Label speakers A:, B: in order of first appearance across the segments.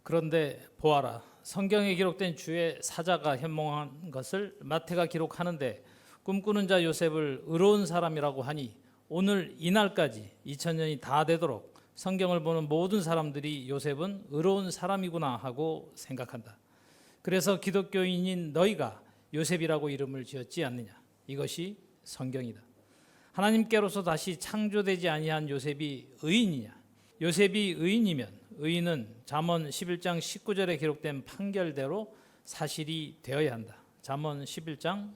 A: 그런데 보아라, 성경에 기록된 주의 사자가 현몽한 것을 마태가 기록하는데 꿈꾸는 자 요셉을 의로운 사람이라고 하니 오늘 이날까지 2000년이 다 되도록 성경을 보는 모든 사람들이 요셉은 의로운 사람이구나 하고 생각한다. 그래서 기독교인인 너희가 요셉이라고 이름을 지었지 않느냐. 이것이 성경이다. 하나님께로서 다시 창조되지 아니한 요셉이 의인이냐. 요셉이 의인이면 의인은 잠언 11장 19절에 기록된 판결대로 사실이 되어야 한다. 잠언 11장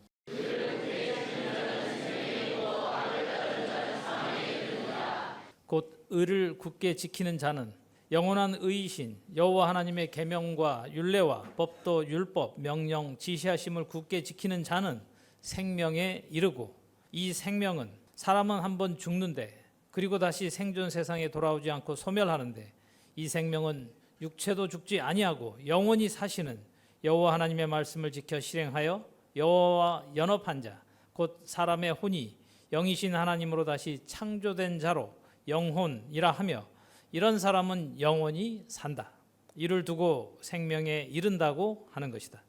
A: 곧 의를 굳게 지키는 자는 영원한 의이신 여호와 하나님의 계명과 율례와 법도 율법 명령 지시하심을 굳게 지키는 자는 생명에 이르고 이 생명은 사람은 한번 죽는데 그리고 다시 생존 세상에 돌아오지 않고 소멸하는데 이 생명은 육체도 죽지 아니하고 영원히 사시는 여호와 하나님의 말씀을 지켜 실행하여 여호와와 연합한 자 곧 사람의 혼이 영이신 하나님으로 다시 창조된 자로 영혼이라 하며 이런 사람은 영원히 산다. 이를 두고 생명에 이른다고 하는 것이다.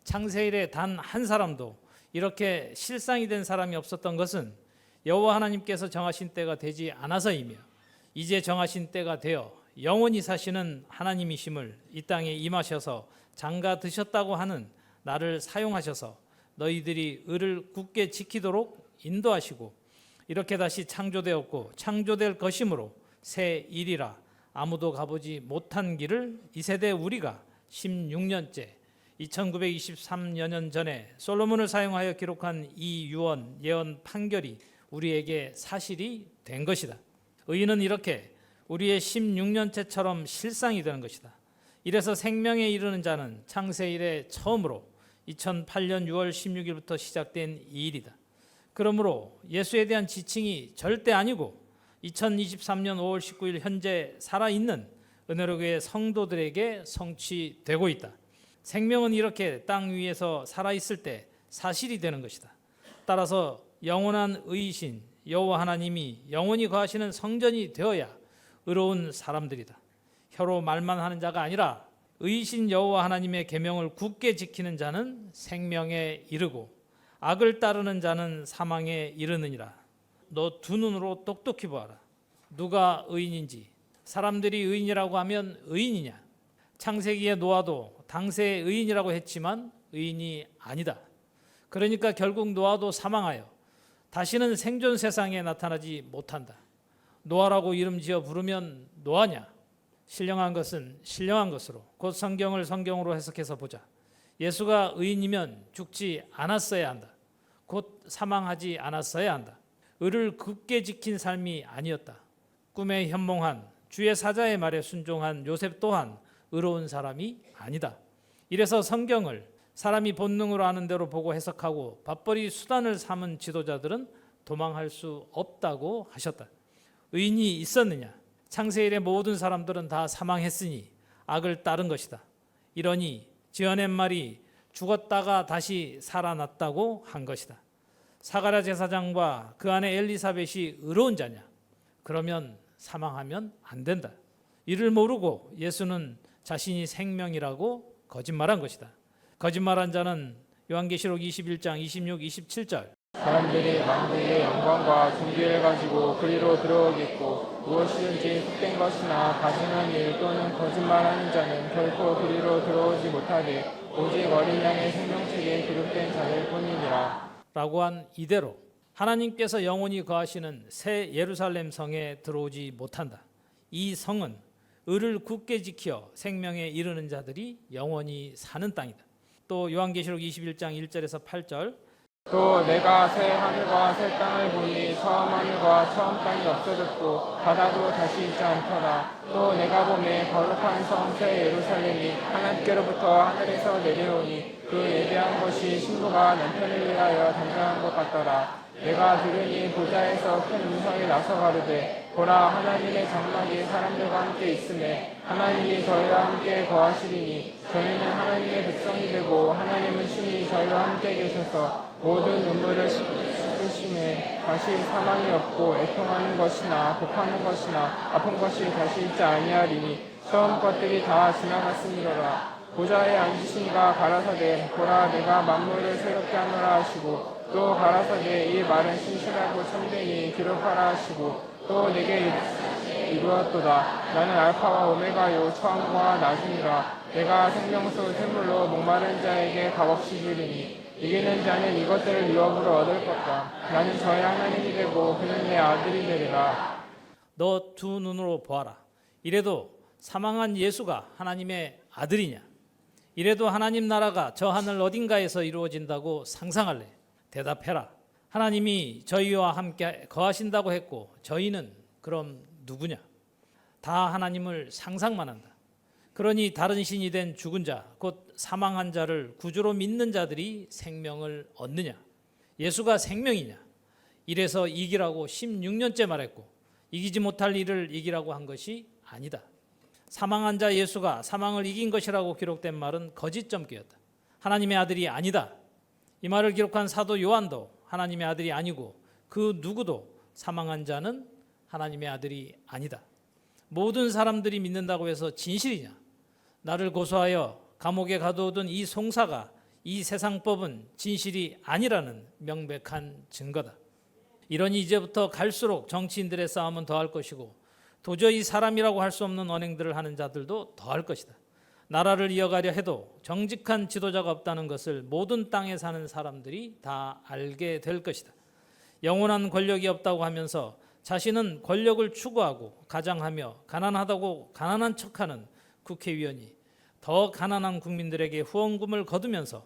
A: 창세 이래 단 한 사람도 이렇게 실상이 된 사람이 없었던 것은 여호와 하나님께서 정하신 때가 되지 않아서이며 이제 정하신 때가 되어 영원히 사시는 하나님이심을 이 땅에 임하셔서 장가 드셨다고 하는 나를 사용하셔서 너희들이 의를 굳게 지키도록 인도하시고 이렇게 다시 창조되었고 창조될 것이므로 새 일이라 아무도 가보지 못한 길을 이 세대 우리가 16년째 2923여 년 전에 솔로몬을 사용하여 기록한 이 유언 예언 판결이 우리에게 사실이 된 것이다. 의인은 이렇게 우리의 16년째처럼 실상이 되는 것이다. 이래서 생명에 이르는 자는 창세 이래 처음으로 2008년 6월 16일부터 시작된 이 일이다. 그러므로 예수에 대한 지칭이 절대 아니고 2023년 5월 19일 현재 살아있는 은혜로교회 성도들에게 성취되고 있다. 생명은 이렇게 땅 위에서 살아있을 때 사실이 되는 것이다. 따라서 영원한 의이신 여호와 하나님이 영원히 거하시는 성전이 되어야 의로운 사람들이다. 혀로 말만 하는 자가 아니라 의이신 여호와 하나님의 계명을 굳게 지키는 자는 생명에 이르고 악을 따르는 자는 사망에 이르느니라. 너 두 눈으로 똑똑히 보아라. 누가 의인인지. 사람들이 의인이라고 하면 의인이냐. 창세기의 노아도 당시의 의인이라고 했지만 의인이 아니다. 그러니까 결국 노아도 사망하여 다시는 생존 세상에 나타나지 못한다. 노아라고 이름 지어 부르면 노아냐? 신령한 것은 신령한 것으로 곧 성경을 성경으로 해석해서 보자. 예수가 의인이면 죽지 않았어야 한다. 곧 사망하지 않았어야 한다. 의를 굳게 지킨 삶이 아니었다. 꿈에 현몽한 주의 사자의 말에 순종한 요셉 또한 의로운 사람이 아니다. 이래서 성경을 사람이 본능으로 아는 대로 보고 해석하고 밥벌이 수단을 삼은 지도자들은 도망할 수 없다고 하셨다. 의인이 있었느냐? 창세일의 모든 사람들은 다 사망했으니 악을 따른 것이다. 이러니 지어낸 말이 죽었다가 다시 살아났다고 한 것이다. 사가랴 제사장과 그 아내 엘리사벳이 의로운 자냐? 그러면 사망하면 안 된다. 이를 모르고 예수는 자신이 생명이라고 거짓말한 것이다. 거짓말한 자는 요한계시록 21장 26, 27절
B: 사람들이 만국의 영광과 존귀를 가지고 그리로 들어오겠고 무엇이든지 헛된 것이나 가증한 일 또는 거짓말하는 자는 결코 그리로 들어오지 못하되 오직 어린 양의 생명책에 기록된 자들 뿐이니라.
A: 라고 한 이대로 하나님께서 영원히 거하시는 새 예루살렘 성에 들어오지 못한다. 이 성은 의를 굳게 지켜 생명에 이르는 자들이 영원히 사는 땅이다. 또 요한계시록 21장 1절에서 8절
B: 또 내가 새 하늘과 새 땅을 보니 처음 하늘과 처음 땅이 없어졌고 바다도 다시 있지 않더라. 또 내가 보매 거룩한 성 새 예루살렘이 하나님께로부터 하늘에서 내려오니 그 예배한 것이 신부가 남편을 위하여 단장한 것 같더라. 내가 들으니 보좌에서 큰 음성이 나서 가로되 보라 하나님의 장막이 사람들과 함께 있으매 하나님이 저희와 함께 거하시리니 저희는 하나님의 백성이 되고 하나님은 신이 저희와 함께 계셔서 모든 눈물을 씻으심에 다시 사망이 없고 애통하는 것이나 곡하는 것이나 아픈 것이 다시 있지 아니하리니 처음 것들이 다 지나갔음이로라. 보좌에 앉으신 이가 가라사대 보라 내가 만물을 새롭게 하노라 하시고 또 가라사대 이 말은 신실하고 참되니 기록하라 하시고 또 내게 이루었도다. 나는 알파와 오메가요 처음과 나중이라. 내가 생명수 샘물로 목마른 자에게 값없이 주리니 이기는 자는 이것들을 유업으로 얻을 것다. 나는 저의 하나님이 되고 그는 내 아들이 되리라.
A: 너 두 눈으로 보아라. 이래도 사망한 예수가 하나님의 아들이냐? 이래도 하나님 나라가 저 하늘 어딘가에서 이루어진다고 상상할래? 대답해라. 하나님이 저희와 함께 거하신다고 했고 저희는 그럼 누구냐? 다 하나님을 상상만 한다. 그러니 다른 신이 된 죽은 자, 곧 사망한 자를 구주로 믿는 자들이 생명을 얻느냐? 예수가 생명이냐? 이래서 이기라고 16년째 말했고 이기지 못할 일을 이기라고 한 것이 아니다. 사망한 자 예수가 사망을 이긴 것이라고 기록된 말은 거짓 점괘였다. 하나님의 아들이 아니다. 이 말을 기록한 사도 요한도 하나님의 아들이 아니고 그 누구도 사망한 자는 하나님의 아들이 아니다. 모든 사람들이 믿는다고 해서 진실이냐? 나를 고소하여 감옥에 가두어둔 이 송사가 이 세상법은 진실이 아니라는 명백한 증거다. 이러니 이제부터 갈수록 정치인들의 싸움은 더할 것이고 도저히 사람이라고 할 수 없는 언행들을 하는 자들도 더할 것이다. 나라를 이어가려 해도 정직한 지도자가 없다는 것을 모든 땅에 사는 사람들이 다 알게 될 것이다. 영원한 권력이 없다고 하면서 자신은 권력을 추구하고 가장하며 가난하다고 가난한 척하는 국회의원이 더 가난한 국민들에게 후원금을 거두면서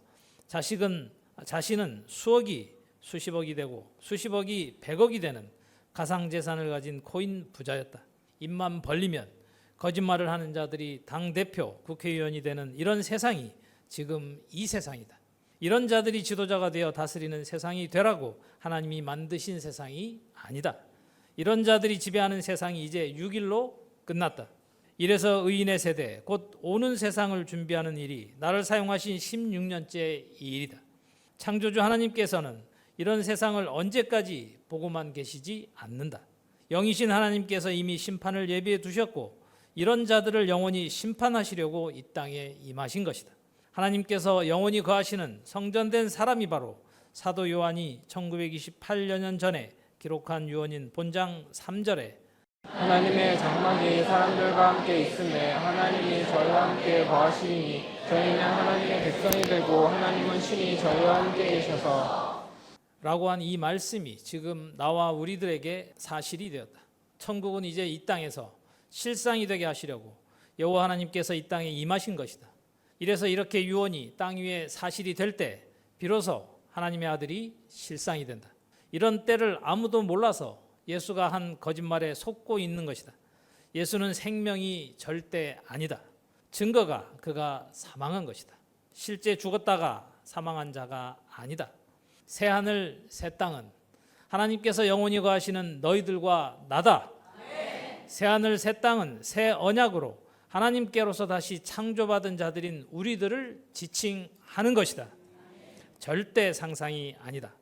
A: 자신은 수억이 수십억이 되고 수십억이 백억이 되는 가상재산을 가진 코인 부자였다. 입만 벌리면 거짓말을 하는 자들이 당대표 국회의원이 되는 이런 세상이 지금 이 세상이다. 이런 자들이 지도자가 되어 다스리는 세상이 되라고 하나님이 만드신 세상이 아니다. 이런 자들이 지배하는 세상이 이제 6일로 끝났다. 이래서 의인의 세대, 곧 오는 세상을 준비하는 일이 나를 사용하신 16년째 이 일이다. 창조주 하나님께서는 이런 세상을 언제까지 보고만 계시지 않는다. 영이신 하나님께서 이미 심판을 예비해 두셨고 이런 자들을 영원히 심판하시려고 이 땅에 임하신 것이다. 하나님께서 영원히 거하시는 성전된 사람이 바로 사도 요한이 1928년 전에 기록한 유언인 본장 3절에
B: 하나님의 장막이 사람들과 함께 있음에 하나님이 저희와 함께 거하시니 저희는 하나님의 백성이 되고 하나님은 신이 저희와 함께 계셔서
A: 라고 한 이 말씀이 지금 나와 우리들에게 사실이 되었다. 천국은 이제 이 땅에서 실상이 되게 하시려고 여호와 하나님께서 이 땅에 임하신 것이다. 이래서 이렇게 유언이 땅 위에 사실이 될 때 비로소 하나님의 아들이 실상이 된다. 이런 때를 아무도 몰라서 예수가 한 거짓말에 속고 있는 것이다. 예수는 생명이 절대 아니다. 증거가 그가 사망한 것이다. 실제 죽었다가 사망한 자가 아니다. 새 하늘 새 땅은 하나님께서 영원히 거하시는 너희들과 나다. 새 하늘 새 땅은 새 언약으로 하나님께로서 다시 창조받은 자들인 우리들을 지칭하는 것이다. 절대 상상이 아니다.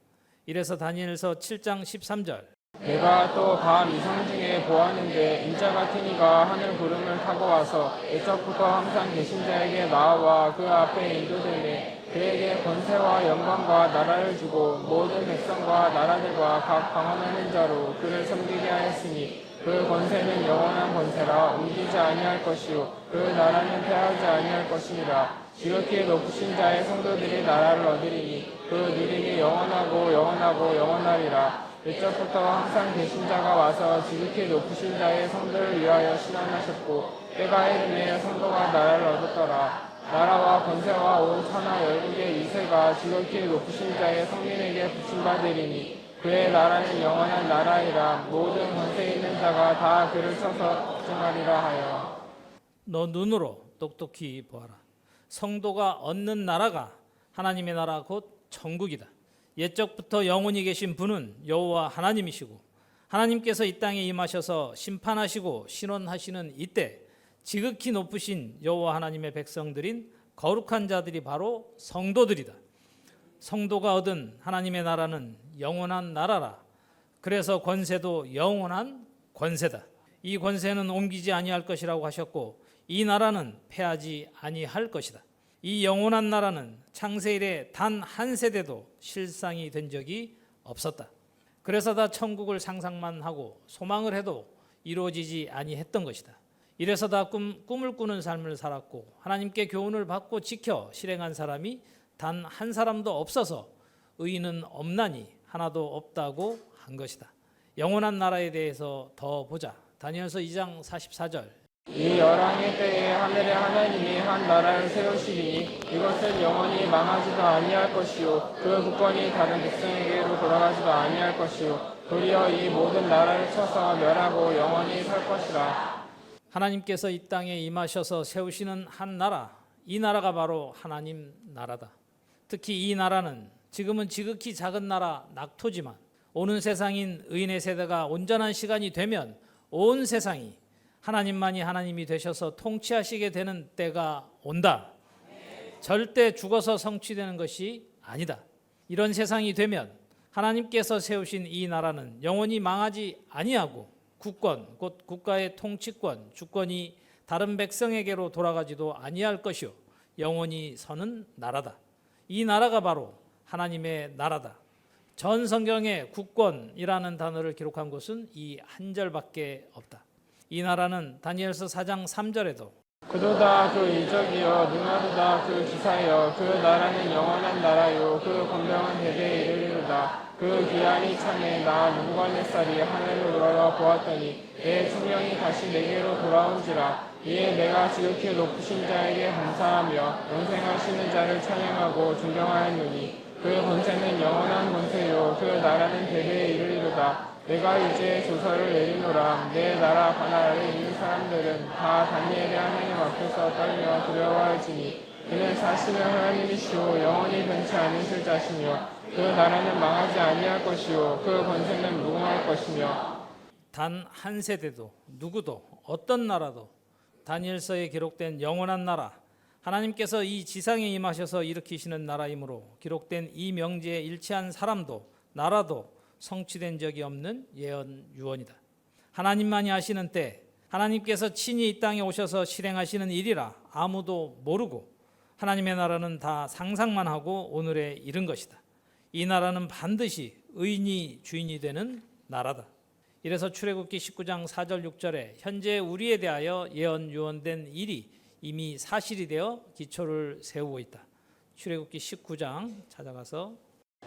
A: 이래서 다니엘서 7장 13절
B: 내가 또 밤 이상 중에 보았는데 인자 같은 이가 하늘 구름을 타고 와서 애적부터 항상 계신 자에게 나아와 그 앞에 인도되매 그에게 권세와 영광과 나라를 주고 모든 백성과 나라들과 각 방언하는 자로 그를 섬기게 하였으니 그 권세는 영원한 권세라 옮기지 아니할 것이요 그 나라는 패하지 아니할 것이니라. 지극히 높으신 자의 성도들이 나라를 얻으리니 그 누림이 영원하고 영원하고 영원하리라. 옛적부터 항상 계신 자가 와서 지극히 높으신 자의 성도를 위하여 신원하셨고 때가 이르매 성도가 나라를 얻었더라. 나라와 권세와 온 천하 열국의 이세가 지극히 높으신 자의 성민에게 붙임받으리니 그의 나라는 영원한 나라이라. 모든 권세 있는 자가 다 그를 쳐서 걱정하리라 하여.
A: 너 눈으로 똑똑히 보아라. 성도가 얻는 나라가 하나님의 나라 곧 천국이다. 옛적부터 영원히 계신 분은 여호와 하나님이시고 하나님께서 이 땅에 임하셔서 심판하시고 신원하시는 이때 지극히 높으신 여호와 하나님의 백성들인 거룩한 자들이 바로 성도들이다. 성도가 얻은 하나님의 나라는 영원한 나라라. 그래서 권세도 영원한 권세다. 이 권세는 옮기지 아니할 것이라고 하셨고 이 나라는 패하지 아니할 것이다. 이 영원한 나라는 창세 이래 단 한 세대도 실상이 된 적이 없었다. 그래서 다 천국을 상상만 하고 소망을 해도 이루어지지 아니했던 것이다. 이래서 다 꿈을 꾸는 삶을 살았고 하나님께 교훈을 받고 지켜 실행한 사람이 단 한 사람도 없어서 의인은 없나니 하나도 없다고 한 것이다. 영원한 나라에 대해서 더 보자. 다니엘서 2장 44절.
B: 이 열왕의 때에 하늘의 하나님이 한 나라를 세우시리니 이것은 영원히 망하지도 아니할 것이요 그 국권이 다른 백성에게로 돌아가지도 아니할 것이요 도리어 이 모든 나라를 쳐서 멸하고 영원히 설 것이라.
A: 하나님께서 이 땅에 임하셔서 세우시는 한 나라, 이 나라가 바로 하나님 나라다. 특히 이 나라는 지금은 지극히 작은 나라 낙토지만 오는 세상인 의인의 세대가 온전한 시간이 되면 온 세상이 하나님만이 하나님이 되셔서 통치하시게 되는 때가 온다. 절대 죽어서 성취되는 것이 아니다. 이런 세상이 되면 하나님께서 세우신 이 나라는 영원히 망하지 아니하고 국권, 곧 국가의 통치권, 주권이 다른 백성에게로 돌아가지도 아니할 것이요 영원히 서는 나라다. 이 나라가 바로 하나님의 나라다. 전 성경에 국권이라는 단어를 기록한 곳은 이 한 절밖에 없다. 이 나라는 다니엘서 4장 3절에도
B: 그도다 그 이적이여 능하도다 그 기사여 그 나라는 영원한 나라요 그 권병은 대대에 이르리로다. 그 기한이 참에 나 누부갓네살이 하늘을 열어 보았더니 내 생명이 다시 내게로 돌아온지라. 이에 내가 지극히 높으신 자에게 감사하며 영생하시는 자를 찬양하고 존경하였노니 그 권세는 영원한 권세요 그 나라는 대대에 이르리로다. 내가 이제 조서를 내리노라. 내 나라 바나라에 있는 사람들은 다 다니엘의 하나님 앞에서 떨며 두려워할지니 그는 사실은 하나님이시오 영원히 변치 않으실 자시며 그 나라는 망하지 아니할 것이요 그 권세는 무궁할 것이며.
A: 단 한 세대도 누구도 어떤 나라도 다니엘서에 기록된 영원한 나라, 하나님께서 이 지상에 임하셔서 일으키시는 나라이므로 기록된 이 명제에 일치한 사람도 나라도 성취된 적이 없는 예언 유언이다. 하나님만이 아시는 때 하나님께서 친히 이 땅에 오셔서 실행하시는 일이라 아무도 모르고 하나님의 나라는 다 상상만 하고 오늘에 이른 것이다. 이 나라는 반드시 의인이 주인이 되는 나라다. 이래서 출애굽기 19장 4절 6절에 현재 우리에 대하여 예언 유언된 일이 이미 사실이 되어 기초를 세우고 있다. 출애굽기 19장 찾아가서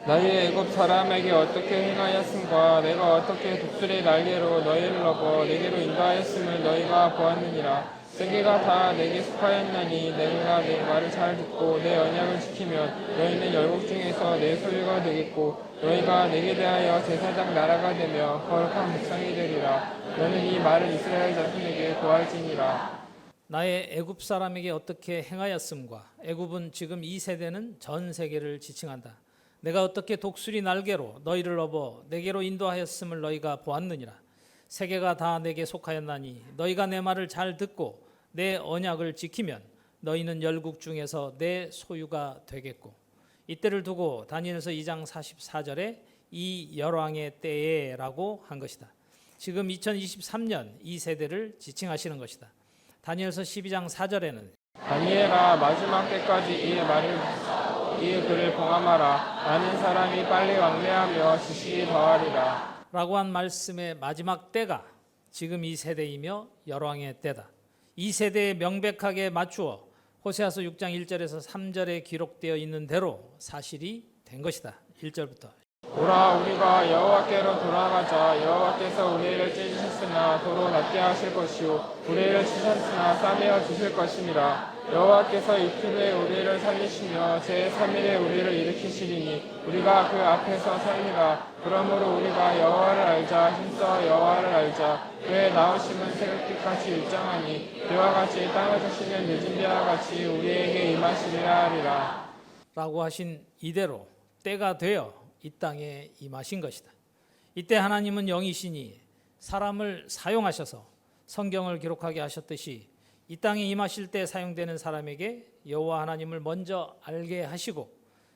B: 너희 애굽 사람에게 어떻게 행하였음과 내가 어떻게 독수리 날개로 너희를 업어 내게로 인도하였음을 너희가 보았느니라. 세계가 다 내게 속하였나니 내가 내 말을 잘 듣고 내 언약을 지키면 너희는 열국 중에서 내 소유가 되겠고 너희가 내게 대하여 제사장 나라가 되며 거룩한 백성이 되리라. 너는 이 말을 이스라엘 자손에게 고할지니라.
A: 나의 애굽 사람에게 어떻게 행하였음과 애굽은 지금 이 세대는 전 세계를 지칭한다. 내가 어떻게 독수리 날개로 너희를 업어 내게로 인도하였음을 너희가 보았느니라. 세계가 다 내게 속하였나니 너희가 내 말을 잘 듣고 내 언약을 지키면 너희는 열국 중에서 내 소유가 되겠고. 이때를 두고 다니엘서 2장 44절에 이 열왕의 때에라고 한 것이다. 지금 2023년 이 세대를 지칭하시는 것이다. 다니엘서 12장 4절에는
B: 다니엘아 마지막 때까지 이 글을 봉함하라. 아는 사람이 빨리 왕래하며 지식이 더하리라.
A: 라고 한 말씀의 마지막 때가 지금 이 세대이며 열왕의 때다. 이 세대에 명백하게 맞추어 호세아서 6장 1절에서 3절에 기록되어 있는 대로 사실이 된 것이다. 1절부터
B: 오라 우리가 여호와께로 돌아가자. 여호와께서 우리를 찢으셨으나 도로 낫게 하실 것이요 우리를 치셨으나 싸매어 주실 것이니라. 여호와께서 이틀 후에 우리를 살리시며 제3일에 우리를 일으키시리니 우리가 그 앞에서 살리라. 그러므로 우리가 여호와를 알자. 힘써 여호와를 알자. 그의 나오심은 새벽빛같이 일정하니 그와 같이 땅을 드시는 늦은 비와 같이 우리에게 임하시리라 하리라.
A: 라고 하신 이대로 때가 되어 이 땅에 임하신 것이다. 이때 하나님은 영이시니 사람을 사용하셔서 성경을 기록하게 하셨듯이 이 땅에 임하실 때 사용되는 사람에게 여호와 하나님을 먼저 알게 하시고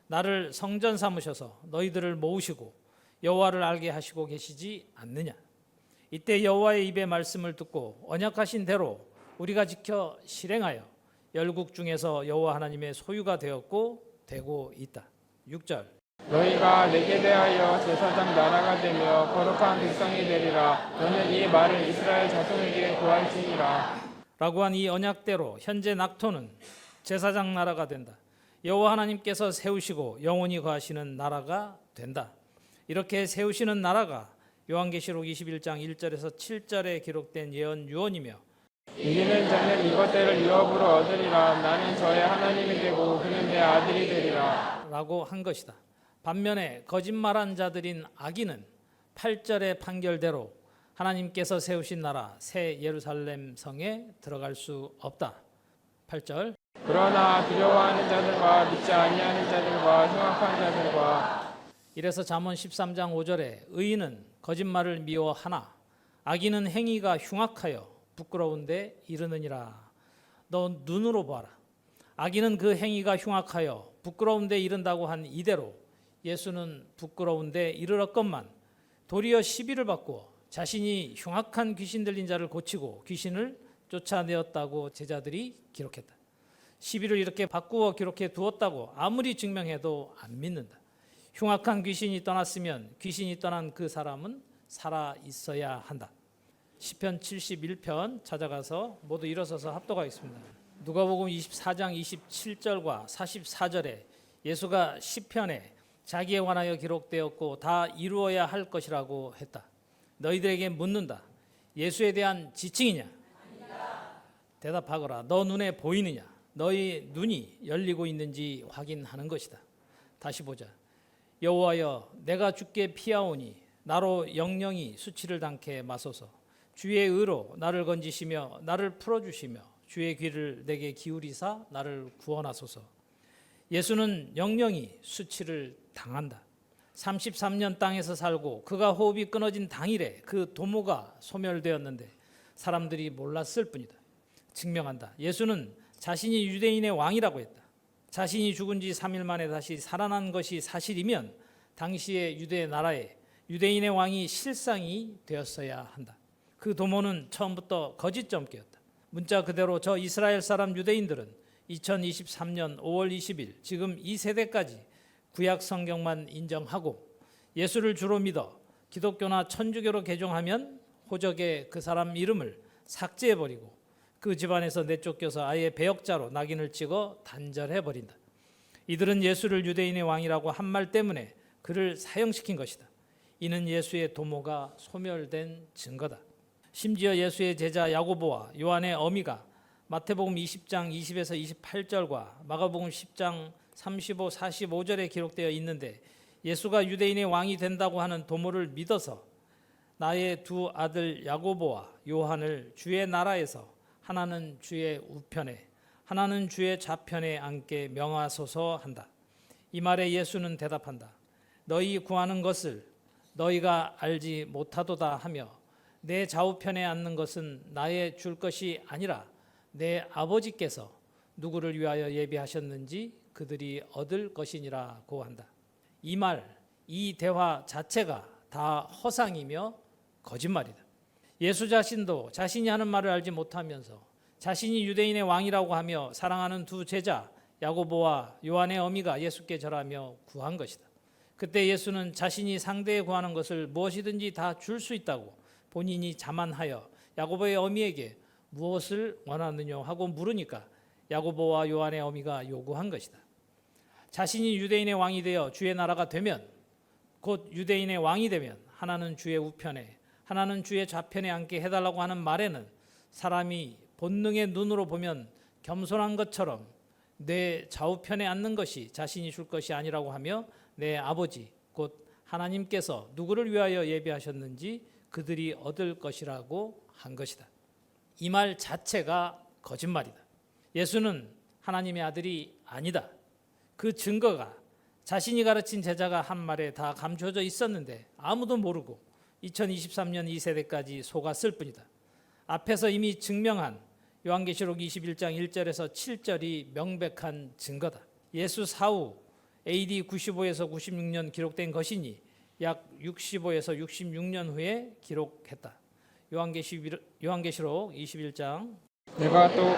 A: 나를 성전 삼으셔서 너희들을 모으시고 여호와를 알게 하시고 계시지 않느냐. 이때 여호와의 입의 말씀을 듣고 언약하신 대로 우리가 지켜 실행하여 열국 중에서 여호와 하나님의 소유가 되었고 되고 있다. 6절.
B: 너희가 내게 대하여 제사장 나라가 되며 거룩한 백성이 되리라. 너는 이 말을 이스라엘 자손에게 고할지니라.
A: 라고 한 이 언약대로 현재 낙토는 제사장 나라가 된다. 여호와 하나님께서 세우시고 영원히 거하시는 나라가 된다. 이렇게 세우시는 나라가 요한계시록 21장 1절에서 7절에 기록된 예언 유언이며
B: 이기는 자는 이것들을 유업으로 얻으리라. 나는 저의 하나님이 되고 그는 내 아들이 되리라.
A: 라고 한 것이다. 반면에 거짓말한 자들인 악인은 8절의 판결대로 하나님께서 세우신 나라 새 예루살렘 성에 들어갈 수 없다. 8절.
B: 그러나 두려워하는 자들과 믿지 아니하는 자들과 흉악한 자들과
A: 이래서 잠언 13장 5절에 의인은 거짓말을 미워하나 악인은 행위가 흉악하여 부끄러운데 이르느니라. 너 눈으로 보아라. 악인은 그 행위가 흉악하여 부끄러운데 이른다고 한 이대로 예수는 부끄러운데 이르렀건만 도리어 시비를 받고 자신이 흉악한 귀신 들린 자를 고치고 귀신을 쫓아내었다고 제자들이 기록했다. 시비를 이렇게 바꾸어 기록해 두었다고 아무리 증명해도 안 믿는다. 흉악한 귀신이 떠났으면 귀신이 떠난 그 사람은 살아 있어야 한다. 시편 71편 찾아가서 모두 일어서서 합독하겠습니다. 누가복음 24장 27절과 44절에 예수가 시편에 자기에 관하여 기록되었고 다 이루어야 할 것이라고 했다. 너희들에게 묻는다. 예수에 대한 지칭이냐? 아니다. 대답하거라. 너 눈에 보이느냐? 너희 눈이 열리고 있는지 확인하는 것이다. 다시 보자. 여호와여 내가 주께 피하오니 나로 영영이 수치를 당케 마소서. 주의 의로 나를 건지시며 나를 풀어주시며 주의 귀를 내게 기울이사 나를 구원하소서. 예수는 영영이 수치를 당한다. 33년 땅에서 살고 그가 호흡이 끊어진 당일에 그 도모가 소멸되었는데 사람들이 몰랐을 뿐이다. 증명한다. 예수는 자신이 유대인의 왕이라고 했다. 자신이 죽은 지 3일 만에 다시 살아난 것이 사실이면 당시의 유대 나라에 유대인의 왕이 실상이 되었어야 한다. 그 도모는 처음부터 거짓 점괘였다. 문자 그대로 저 이스라엘 사람 유대인들은 2023년 5월 20일 지금 이 세대까지 구약 성경만 인정하고 예수를 주로 믿어 기독교나 천주교로 개종하면 호적에 그 사람 이름을 삭제해버리고 그 집안에서 내쫓겨서 아예 배역자로 낙인을 찍어 단절해버린다. 이들은 예수를 유대인의 왕이라고 한 말 때문에 그를 사형시킨 것이다. 이는 예수의 도모가 소멸된 증거다. 심지어 예수의 제자 야고보와 요한의 어미가 마태복음 20장 20에서 28절과 마가복음 10장 35, 45절에 기록되어 있는데 예수가 유대인의 왕이 된다고 하는 도모를 믿어서 나의 두 아들 야고보와 요한을 주의 나라에서 하나는 주의 우편에 하나는 주의 좌편에 앉게 명하소서 한다. 이 말에 예수는 대답한다. 너희 구하는 것을 너희가 알지 못하도다 하며 내 좌우편에 앉는 것은 나의 줄 것이 아니라 내 아버지께서 누구를 위하여 예비하셨는지 그들이 얻을 것이니라고 한다. 이 말, 이 대화 자체가 다 허상이며 거짓말이다. 예수 자신도 자신이 하는 말을 알지 못하면서 자신이 유대인의 왕이라고 하며 사랑하는 두 제자 야고보와 요한의 어미가 예수께 절하며 구한 것이다. 그때 예수는 자신이 상대에 구하는 것을 무엇이든지 다 줄 수 있다고 본인이 자만하여 야고보의 어미에게 무엇을 원하느냐 하고 물으니까 야고보와 요한의 어미가 요구한 것이다. 자신이 유대인의 왕이 되어 주의 나라가 되면 곧 유대인의 왕이 되면 하나는 주의 우편에 하나는 주의 좌편에 앉게 해달라고 하는 말에는 사람이 본능의 눈으로 보면 겸손한 것처럼 내 좌우편에 앉는 것이 자신이 줄 것이 아니라고 하며 내 아버지 곧 하나님께서 누구를 위하여 예비하셨는지 그들이 얻을 것이라고 한 것이다. 이 말 자체가 거짓말이다. 예수는 하나님의 아들이 아니다. 그 증거가 자신이 가르친 제자가 한 말에 다 감춰져 있었는데 아무도 모르고 2023년 이 세대까지 속았을 뿐이다. 앞에서 이미 증명한 요한계시록 21장 1절에서 7절이 명백한 증거다. 예수 사후 AD 95에서 96년 기록된 것이니 약 65에서 66년 후에 기록했다. 요한계시록 21장
B: 내가 또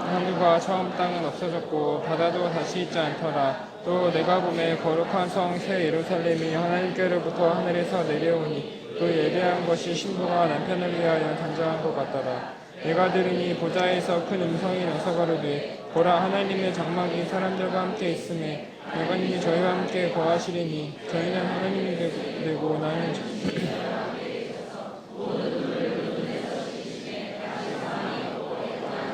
B: 하늘과 처음 땅은 없어졌고 바다도 다시 있지 않더라. 또 내가 보매 거룩한 성 새 예루살렘이 하나님께로부터 하늘에서 내려오니 그 예배한 것이 신부가 남편을 위하여 단장한 것 같더라. 내가 들으니 보좌에서 큰 음성이 나서 가로되 보라 하나님의 장막이 사람들과 함께 있음에 여호와님이 저희와 함께 거하시리니 저희는 하나님이 되고 나는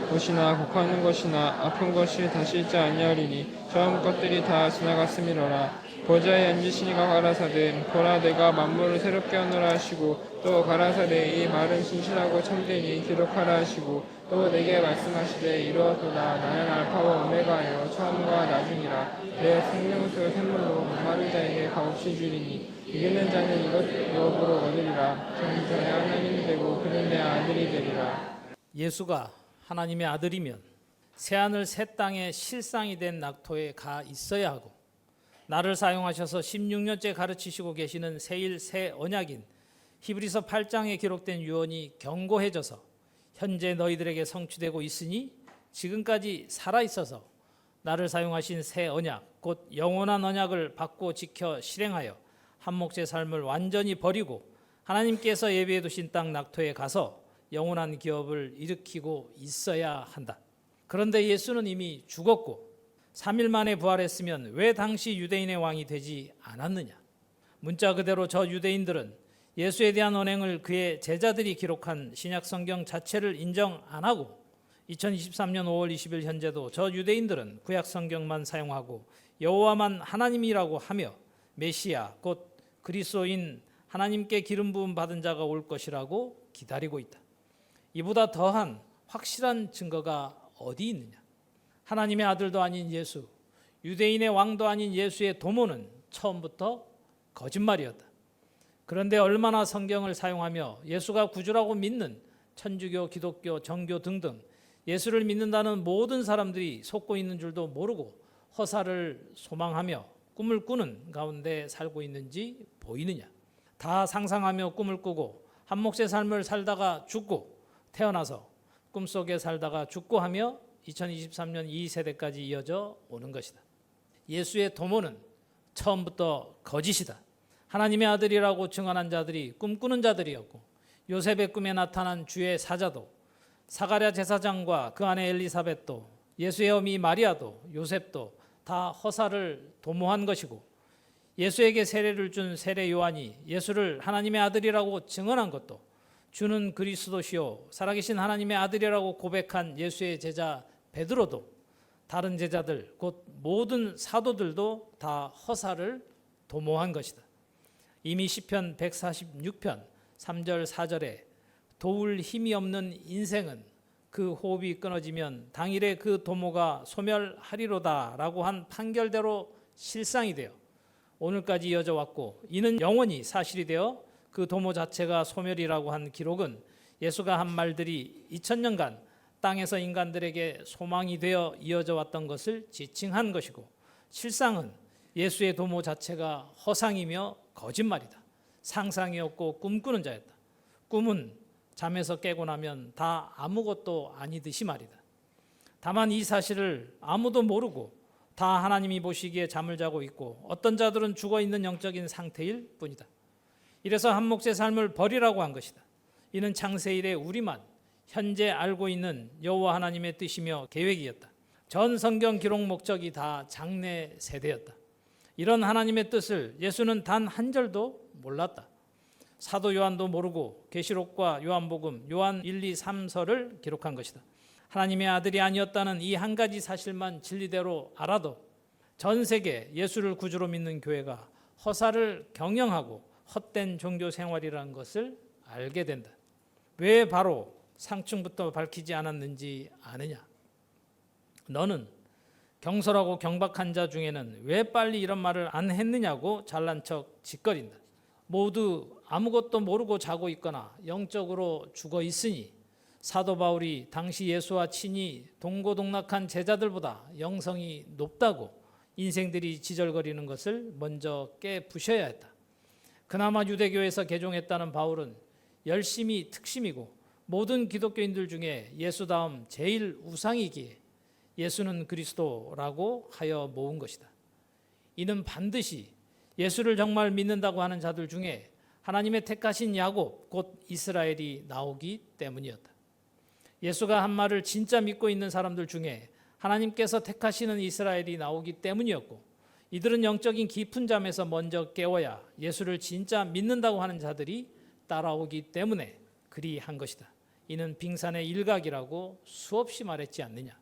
B: 것이나 곡하는 것이나 아픈 것이 다시 있지 아니하리니 처음 것들이 다 지나갔음이로라. 보좌에 앉으시니가 가라사대 보라 내가 만물을 새롭게 하노라 하시고 또 가라사대 이 말은 진실하고 참되니 기록하라 하시고 또 내게 말씀하시되 이루었도다. 나는 알파와 오메가요 처음과 나중이라. 내 생명수 샘물로 목마른 자에게 값없이 주리니 이기는 자는 이것으로 얻으리라. 저는 저의 하나님이 되고 그는 내 아들이 되리라.
A: 예수가 하나님의 아들이면 새하늘 새 땅의 실상이 된 낙토에 가 있어야 하고 나를 사용하셔서 16년째 가르치시고 계시는 새일 새 언약인 히브리서 8장에 기록된 유언이 견고해져서 현재 너희들에게 성취되고 있으니 지금까지 살아있어서 나를 사용하신 새 언약 곧 영원한 언약을 받고 지켜 실행하여 한 몫의 삶을 완전히 버리고 하나님께서 예비해 두신 땅 낙토에 가서 영원한 기업을 일으키고 있어야 한다. 그런데 예수는 이미 죽었고 3일 만에 부활했으면 왜 당시 유대인의 왕이 되지 않았느냐? 문자 그대로 저 유대인들은 예수에 대한 언행을 그의 제자들이 기록한 신약 성경 자체를 인정 안 하고 2023년 5월 20일 현재도 저 유대인들은 구약 성경만 사용하고 여호와만 하나님이라고 하며 메시아 곧 그리스도인 하나님께 기름 부음 받은 자가 올 것이라고 기다리고 있다. 이보다 더한 확실한 증거가 어디 있느냐? 하나님의 아들도 아닌 예수, 유대인의 왕도 아닌 예수의 도모는 처음부터 거짓말이었다. 그런데 얼마나 성경을 사용하며 예수가 구주라고 믿는 천주교, 기독교, 정교 등등 예수를 믿는다는 모든 사람들이 속고 있는 줄도 모르고 허사를 소망하며 꿈을 꾸는 가운데 살고 있는지 보이느냐? 다 상상하며 꿈을 꾸고 한 몫의 삶을 살다가 죽고 태어나서 꿈속에 살다가 죽고 하며 2023년 이 세대까지 이어져 오는 것이다. 예수의 도모는 처음부터 거짓이다. 하나님의 아들이라고 증언한 자들이 꿈꾸는 자들이었고 요셉의 꿈에 나타난 주의 사자도 사가랴 제사장과 그 아내 엘리사벳도 예수의 어미 마리아도 요셉도 다 허사를 도모한 것이고 예수에게 세례를 준 세례 요한이 예수를 하나님의 아들이라고 증언한 것도 주는 그리스도시요 살아계신 하나님의 아들이라고 고백한 예수의 제자 베드로도 다른 제자들 곧 모든 사도들도 다 허사를 도모한 것이다. 이미 시편 146편 3절 4절에 도울 힘이 없는 인생은 그 호흡이 끊어지면 당일에 그 도모가 소멸하리로다 라고 한 판결대로 실상이 되어 오늘까지 이어져 왔고 이는 영원히 사실이 되어 그 도모 자체가 소멸이라고 한 기록은 예수가 한 말들이 2000년간 땅에서 인간들에게 소망이 되어 이어져 왔던 것을 지칭한 것이고 실상은 예수의 도모 자체가 허상이며 거짓말이다. 상상이었고 꿈꾸는 자였다. 꿈은 잠에서 깨고 나면 다 아무것도 아니듯이 말이다. 다만 이 사실을 아무도 모르고 다 하나님이 보시기에 잠을 자고 있고 어떤 자들은 죽어있는 영적인 상태일 뿐이다. 이래서 한 몫의 삶을 버리라고 한 것이다. 이는 창세 이래 우리만 현재 알고 있는 여호와 하나님의 뜻이며 계획이었다. 전 성경 기록 목적이 다 장래 세대였다. 이런 하나님의 뜻을 예수는 단 한 절도 몰랐다. 사도 요한도 모르고 계시록과 요한복음, 요한 1, 2, 3서를 기록한 것이다. 하나님의 아들이 아니었다는 이 한 가지 사실만 진리대로 알아도 전 세계 예수를 구주로 믿는 교회가 허사를 경영하고 헛된 종교 생활이라는 것을 알게 된다. 왜 바로 상층부터 밝히지 않았는지 아느냐? 너는 경솔하고 경박한 자 중에는 왜 빨리 이런 말을 안 했느냐고 잘난 척 짓거린다. 모두 아무것도 모르고 자고 있거나 영적으로 죽어 있으니 사도 바울이 당시 예수와 친히 동고동락한 제자들보다 영성이 높다고 인생들이 지절거리는 것을 먼저 깨부셔야 했다. 그나마 유대교에서 개종했다는 바울은 열심히 특심이고 모든 기독교인들 중에 예수 다음 제일 우상이기에 예수는 그리스도라고 하여 모은 것이다. 이는 반드시 예수를 정말 믿는다고 하는 자들 중에 하나님의 택하신 야곱 곧 이스라엘이 나오기 때문이었다. 예수가 한 말을 진짜 믿고 있는 사람들 중에 하나님께서 택하시는 이스라엘이 나오기 때문이었고, 이들은 영적인 깊은 잠에서 먼저 깨워야 예수를 진짜 믿는다고 하는 자들이 따라오기 때문에 그리한 것이다. 이는 빙산의 일각이라고 수없이 말했지 않느냐.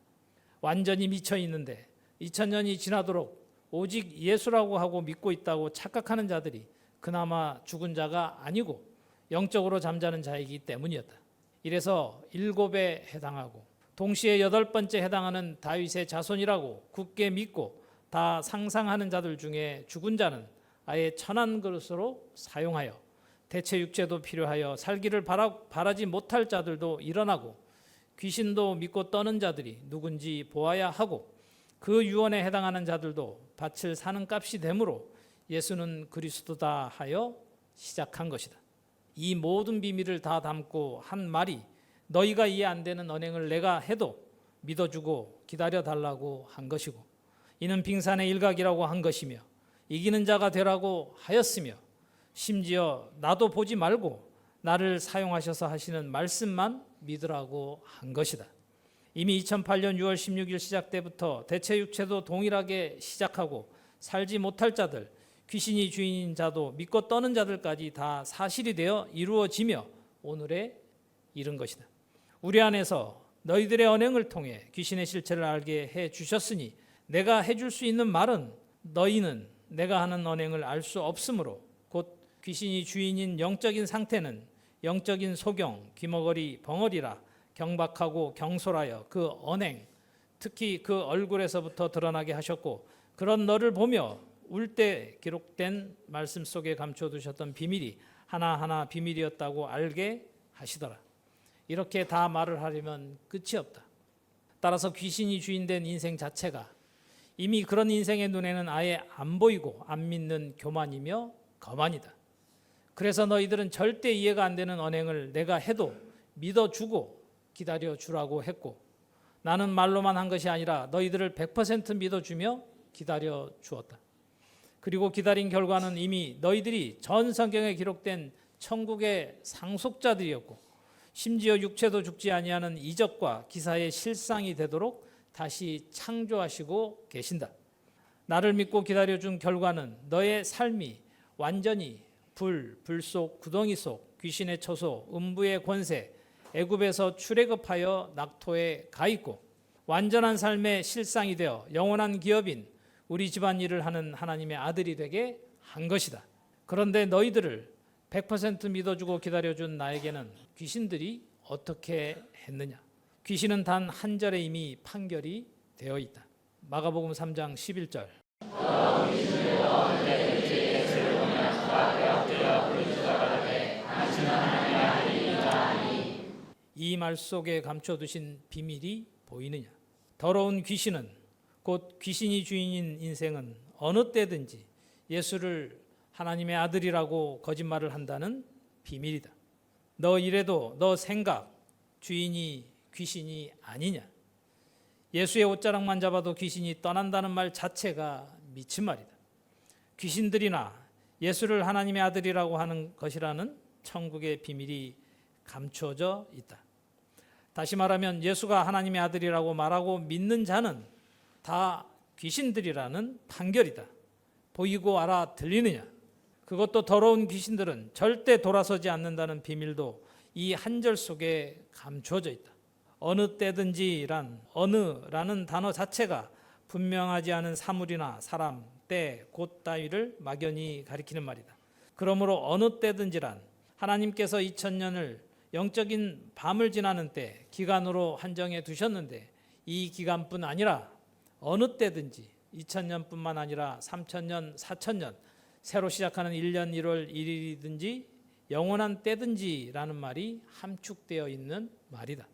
A: 완전히 미쳐 있는데 2000년이 지나도록 오직 예수라고 하고 믿고 있다고 착각하는 자들이 그나마 죽은 자가 아니고 영적으로 잠자는 자이기 때문이었다. 이래서 7에 해당하고 동시에 8번째 해당하는 다윗의 자손이라고 굳게 믿고 다 상상하는 자들 중에 죽은 자는 아예 천한 그릇으로 사용하여 대체 육체도 필요하여 살기를 바라지 못할 자들도 일어나고 귀신도 믿고 떠는 자들이 누군지 보아야 하고 그 유언에 해당하는 자들도 밭을 사는 값이 되므로 예수는 그리스도다 하여 시작한 것이다. 이 모든 비밀을 다 담고 한 말이 너희가 이해 안 되는 언행을 내가 해도 믿어주고 기다려달라고 한 것이고, 이는 빙산의 일각이라고 한 것이며 이기는 자가 되라고 하였으며 심지어 나도 보지 말고 나를 사용하셔서 하시는 말씀만 믿으라고 한 것이다. 이미 2008년 6월 16일 시작 때부터 대체 육체도 동일하게 시작하고 살지 못할 자들, 귀신이 주인인 자도 믿고 떠는 자들까지 다 사실이 되어 이루어지며 오늘에 이른 것이다. 우리 안에서 너희들의 언행을 통해 귀신의 실체를 알게 해 주셨으니 내가 해줄 수 있는 말은 너희는 내가 하는 언행을 알 수 없으므로 곧 귀신이 주인인 영적인 상태는 영적인 소경, 귀머거리, 벙어리라 경박하고 경솔하여 그 언행, 특히 그 얼굴에서부터 드러나게 하셨고, 그런 너를 보며 울 때 기록된 말씀 속에 감춰두셨던 비밀이 하나하나 비밀이었다고 알게 하시더라. 이렇게 다 말을 하려면 끝이 없다. 따라서 귀신이 주인된 인생 자체가 이미 그런 인생의 눈에는 아예 안 보이고 안 믿는 교만이며 거만이다. 그래서 너희들은 절대 이해가 안 되는 언행을 내가 해도 믿어주고 기다려주라고 했고, 나는 말로만 한 것이 아니라 너희들을 100% 믿어주며 기다려주었다. 그리고 기다린 결과는 이미 너희들이 전 성경에 기록된 천국의 상속자들이었고, 심지어 육체도 죽지 아니하는 이적과 기사의 실상이 되도록 다시 창조하시고 계신다. 나를 믿고 기다려준 결과는 너의 삶이 완전히 불 속, 구덩이 속, 귀신의 처소, 음부의 권세, 애굽에서 출애굽하여 낙토에 가 있고 완전한 삶의 실상이 되어 영원한 기업인 우리 집안일을 하는 하나님의 아들이 되게 한 것이다. 그런데 너희들을 100% 믿어주고 기다려준 나에게는 귀신들이 어떻게 했느냐? 귀신은 단 한 절에 이미 판결이 되어 있다. 마가복음 3장 11절. 이 말 속에 감춰두신 비밀이 보이느냐? 더러운 귀신은, 곧 귀신이 주인인 인생은 어느 때든지 예수를 하나님의 아들이라고 거짓말을 한다는 비밀이다. 너 이래도 너 생각 주인이 귀신이 아니냐? 예수의 옷자락만 잡아도 귀신이 떠난다는 말 자체가 미친 말이다. 귀신들이나 예수를 하나님의 아들이라고 하는 것이라는 천국의 비밀이 감춰져 있다. 다시 말하면 예수가 하나님의 아들이라고 말하고 믿는 자는 다 귀신들이라는 판결이다. 보이고 알아 들리느냐? 그것도 더러운 귀신들은 절대 돌아서지 않는다는 비밀도 이 한 절 속에 감춰져 있다. 어느 때든지란 어느라는 단어 자체가 분명하지 않은 사물이나 사람, 때, 곳 따위를 막연히 가리키는 말이다. 그러므로 어느 때든지란 하나님께서 2000년을 영적인 밤을 지나는 때 기간으로 한정해 두셨는데, 이 기간뿐 아니라 어느 때든지 2000년뿐만 아니라 3000년, 4000년, 새로 시작하는 1년 1월 1일이든지 영원한 때든지라는 말이 함축되어 있는 말이다.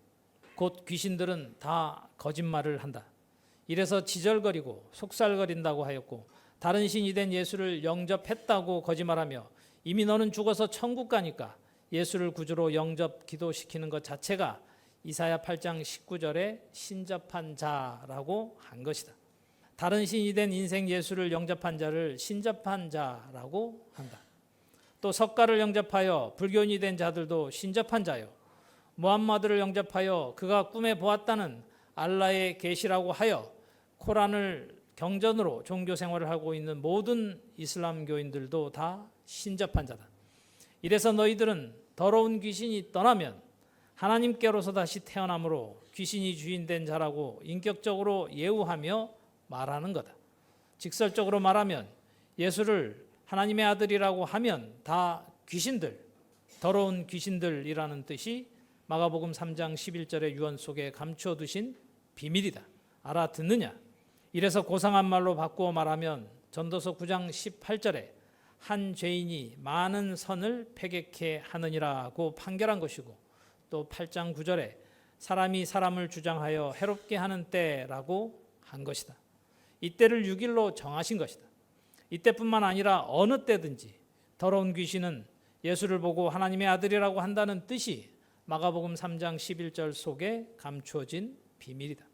A: 곧 귀신들은 다 거짓말을 한다. 이래서 지절거리고 속살거린다고 하였고, 다른 신이 된 예수를 영접했다고 거짓말하며 이미 너는 죽어서 천국 가니까 예수를 구주로 영접 기도시키는 것 자체가 이사야 8장 19절에 신접한 자라고 한 것이다. 다른 신이 된 인생 예수를 영접한 자를 신접한 자라고 한다. 또 석가를 영접하여 불교인이 된 자들도 신접한 자요, 무함마드를 영접하여 그가 꿈에 보았다는 알라의 계시라고 하여 코란을 경전으로 종교 생활을 하고 있는 모든 이슬람교인들도 다 신접한 자다. 이래서 너희들은 더러운 귀신이 떠나면 하나님께로서 다시 태어남으로 귀신이 주인된 자라고 인격적으로 예우하며 말하는 거다. 직설적으로 말하면 예수를 하나님의 아들이라고 하면 다 귀신들, 더러운 귀신들이라는 뜻이 마가복음 3장 11절의 유언 속에 감추어 두신 비밀이다. 알아듣느냐? 이래서 고상한 말로 바꾸어 말하면 전도서 9장 18절에 한 죄인이 많은 선을 패객해 하느니라고 판결한 것이고, 또 8장 9절에 사람이 사람을 주장하여 해롭게 하는 때라고 한 것이다. 이때를 6일로 정하신 것이다. 이때뿐만 아니라 어느 때든지 더러운 귀신은 예수를 보고 하나님의 아들이라고 한다는 뜻이 마가복음 3장 11절 속에 감추어진 비밀이다.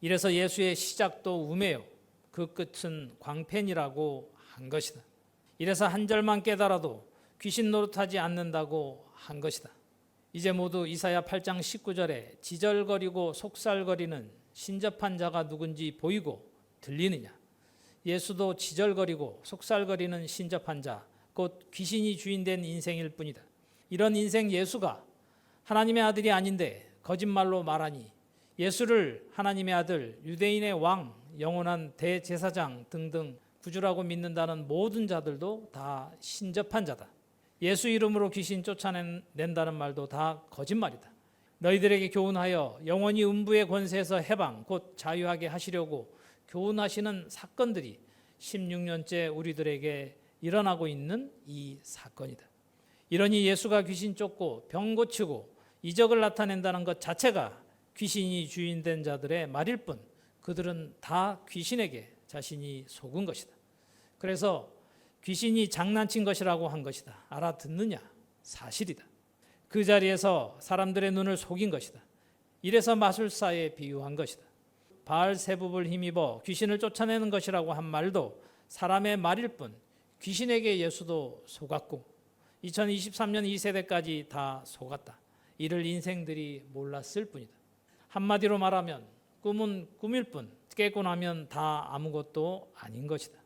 A: 이래서 예수의 시작도 우매요, 그 끝은 광팬이라고 한 것이다. 이래서 한 절만 깨달아도 귀신 노릇하지 않는다고 한 것이다. 이제 모두 이사야 8장 19절에 지절거리고 속살거리는 신접한 자가 누군지 보이고 들리느냐? 예수도 지절거리고 속살거리는 신접한 자, 곧 귀신이 주인된 인생일 뿐이다. 이런 인생 예수가 하나님의 아들이 아닌데 거짓말로 말하니 예수를 하나님의 아들, 유대인의 왕, 영원한 대제사장 등등 구주라고 믿는다는 모든 자들도 다 신접한 자다. 예수 이름으로 귀신 쫓아낸다는 말도 다 거짓말이다. 너희들에게 교훈하여 영원히 음부의 권세에서 해방, 곧 자유하게 하시려고 교훈하시는 사건들이 16년째 우리들에게 일어나고 있는 이 사건이다. 이러니 예수가 귀신 쫓고 병 고치고 이적을 나타낸다는 것 자체가 귀신이 주인된 자들의 말일 뿐, 그들은 다 귀신에게 자신이 속은 것이다. 그래서 귀신이 장난친 것이라고 한 것이다. 알아듣느냐? 사실이다. 그 자리에서 사람들의 눈을 속인 것이다. 이래서 마술사에 비유한 것이다. 바알세붑을 힘입어 귀신을 쫓아내는 것이라고 한 말도 사람의 말일 뿐, 귀신에게 예수도 속았고 2023년 2세대까지 다 속았다. 이를 인생들이 몰랐을 뿐이다. 한마디로 말하면 꿈은 꿈일 뿐 깨고 나면 다 아무것도 아닌 것이다.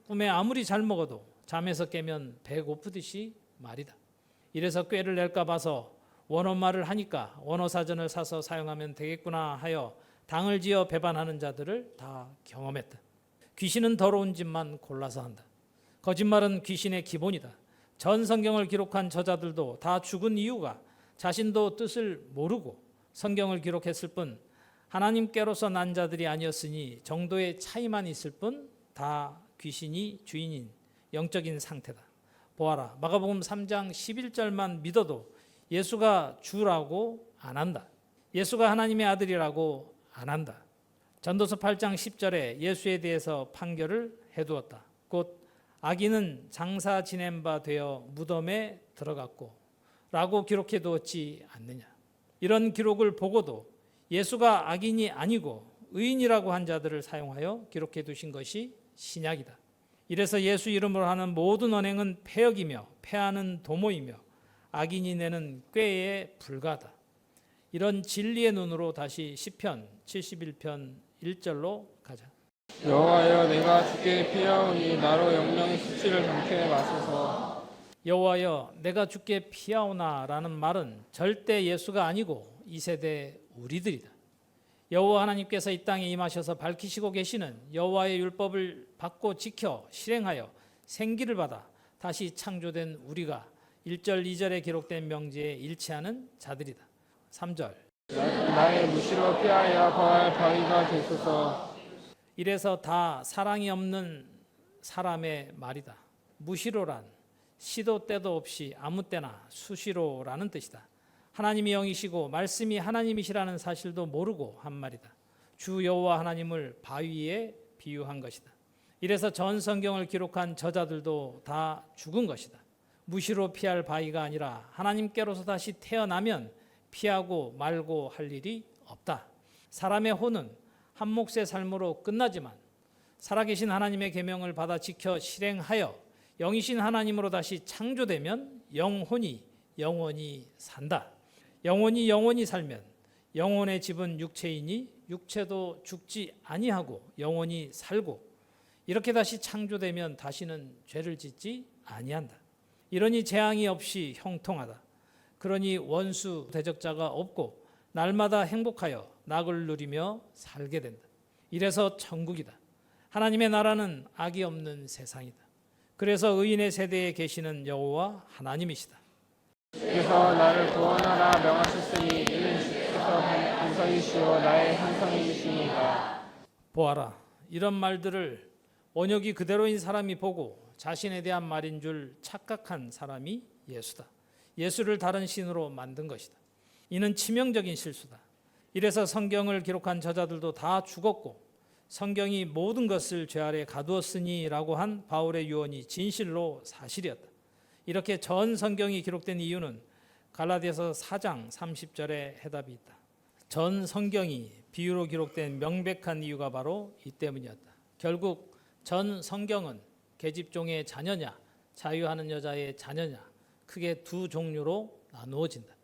A: 꿈에 아무리 잘 먹어도 잠에서 깨면 배고프듯이 말이다. 이래서 꾀를 낼까 봐서 원어말을 하니까 원어사전을 사서 사용하면 되겠구나 하여 당을 지어 배반하는 자들을 다 경험했다. 귀신은 더러운 짓만 골라서 한다. 거짓말은 귀신의 기본이다. 전 성경을 기록한 저자들도 다 죽은 이유가 자신도 뜻을 모르고 성경을 기록했을 뿐 하나님께로서 난 자들이 아니었으니 정도의 차이만 있을 뿐 다 귀신이 주인인 영적인 상태다. 보아라, 마가복음 3장 11절만 믿어도 예수가 주라고 안 한다. 예수가 하나님의 아들이라고 안 한다. 전도서 8장 10절에 예수에 대해서 판결을 해두었다. 곧 악인은 장사 지낸 바 되어 무덤에 들어갔고 라고 기록해 두었지 않느냐. 이런 기록을 보고도 예수가 악인이 아니고 의인이라고 한 자들을 사용하여 기록해 두신 것이 신약이다. 이래서 예수 이름으로 하는 모든 언행은 폐역이며 패하는 도모이며 악인이 내는 꾀에 불과하다. 이런 진리의 눈으로 다시 시편 71편 1절로 가자.
B: 여호와여, 내가 주께 피하오니 나로 영영의 수치를 경쾌해 마소서.
A: 여호와여, 내가 주께 피하오나라는 말은 절대 예수가 아니고 이 세대 우리들이다. 여호와 하나님께서 이 땅에 임하셔서 밝히시고 계시는 여호와의 율법을 받고 지켜 실행하여 생기를 받아 다시 창조된 우리가 1절 2절에 기록된 명제에 일치하는 자들이다. 3절.
B: 나의 무시로 피하여 거할 바위가 되소서.
A: 이래서 다 사랑이 없는 사람의 말이다. 무시로란 시도 때도 없이 아무 때나 수시로라는 뜻이다. 하나님이 영이시고 말씀이 하나님이시라는 사실도 모르고 한 말이다. 주 여호와 하나님을 바위에 비유한 것이다. 이래서 전 성경을 기록한 저자들도 다 죽은 것이다. 무시로 피할 바위가 아니라 하나님께로서 다시 태어나면 피하고 말고 할 일이 없다. 사람의 혼은 한 몫의 삶으로 끝나지만 살아계신 하나님의 계명을 받아 지켜 실행하여 영이신 하나님으로 다시 창조되면 영혼이 영원히 산다. 영혼이 살면 영혼의 집은 육체이니 육체도 죽지 아니하고 영원히 살고 이렇게 다시 창조되면 다시는 죄를 짓지 아니한다. 이러니 재앙이 없이 형통하다. 그러니 원수 대적자가 없고 날마다 행복하여 낙을 누리며 살게 된다. 이래서 천국이다. 하나님의 나라는 악이 없는 세상이다. 그래서 의인의 세대에 계시는 여호와 하나님이시다.
B: 주께서 나를 구원하라 명하셨으니 이는 주께서 반석이시오 나의 산성이시니이다.
A: 보아라, 이런 말들을 원역이 그대로인 사람이 보고 자신에 대한 말인 줄 착각한 사람이 예수다. 예수를 다른 신으로 만든 것이다. 이는 치명적인 실수다. 이래서 성경을 기록한 저자들도 다 죽었고 성경이 모든 것을 죄 아래 가두었으니 라고 한 바울의 유언이 진실로 사실이었다. 이렇게 전 성경이 기록된 이유는 갈라디아서 4장 30절에 해답이 있다. 전 성경이 비유로 기록된 명백한 이유가 바로 이 때문이었다. 결국 전 성경은 계집종의 자녀냐 자유하는 여자의 자녀냐 크게 두 종류로 나누어진다.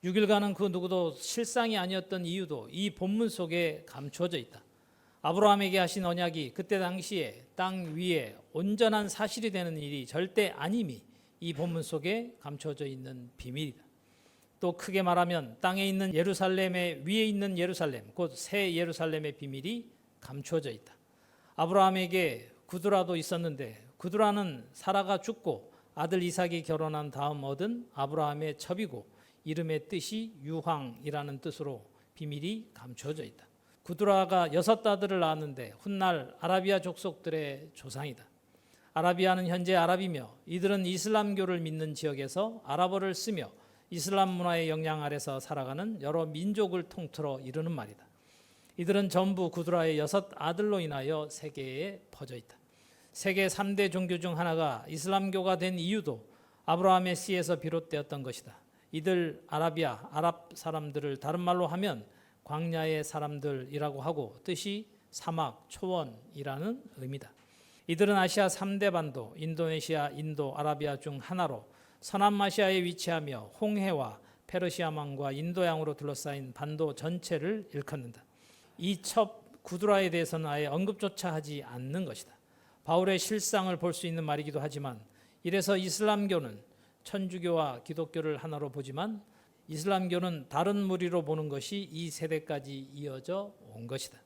A: 6일간은 그 누구도 실상이 아니었던 이유도 이 본문 속에 감추어져 있다. 아브라함에게 하신 언약이 그때 당시에 땅 위에 온전한 사실이 되는 일이 절대 아님이 이 본문 속에 감춰져 있는 비밀이다. 또 크게 말하면 땅에 있는 예루살렘의 위에 있는 예루살렘, 곧 새 예루살렘의 비밀이 감춰져 있다. 아브라함에게 구두라도 있었는데 구두라는 사라가 죽고 아들 이삭이 결혼한 다음 얻은 아브라함의 첩이고 이름의 뜻이 유황이라는 뜻으로 비밀이 감춰져 있다. 구두라가 6아들을 낳았는데 훗날 아라비아 족속들의 조상이다. 아라비아는 현재 아랍이며 이들은 이슬람교를 믿는 지역에서 아랍어를 쓰며 이슬람 문화의 영향 아래서 살아가는 여러 민족을 통틀어 이르는 말이다. 이들은 전부 구두라의 6아들로 인하여 세계에 퍼져 있다. 세계 3대 종교 중 하나가 이슬람교가 된 이유도 아브라함의 씨에서 비롯되었던 것이다. 이들 아랍 사람들을 다른 말로 하면 광야의 사람들이라고 하고 뜻이 사막, 초원이라는 의미다. 이들은 아시아 3대 반도, 인도네시아, 인도, 아라비아 중 하나로 서남아시아에 위치하며 홍해와 페르시아망과 인도양으로 둘러싸인 반도 전체를 일컫는다. 이 첩 구두라에 대해서는 아예 언급조차 하지 않는 것이다. 바울의 실상을 볼 수 있는 말이기도 하지만 이래서 이슬람교는 천주교와 기독교를 하나로 보지만 이슬람교는 다른 무리로 보는 것이 이 세대까지 이어져 온 것이다.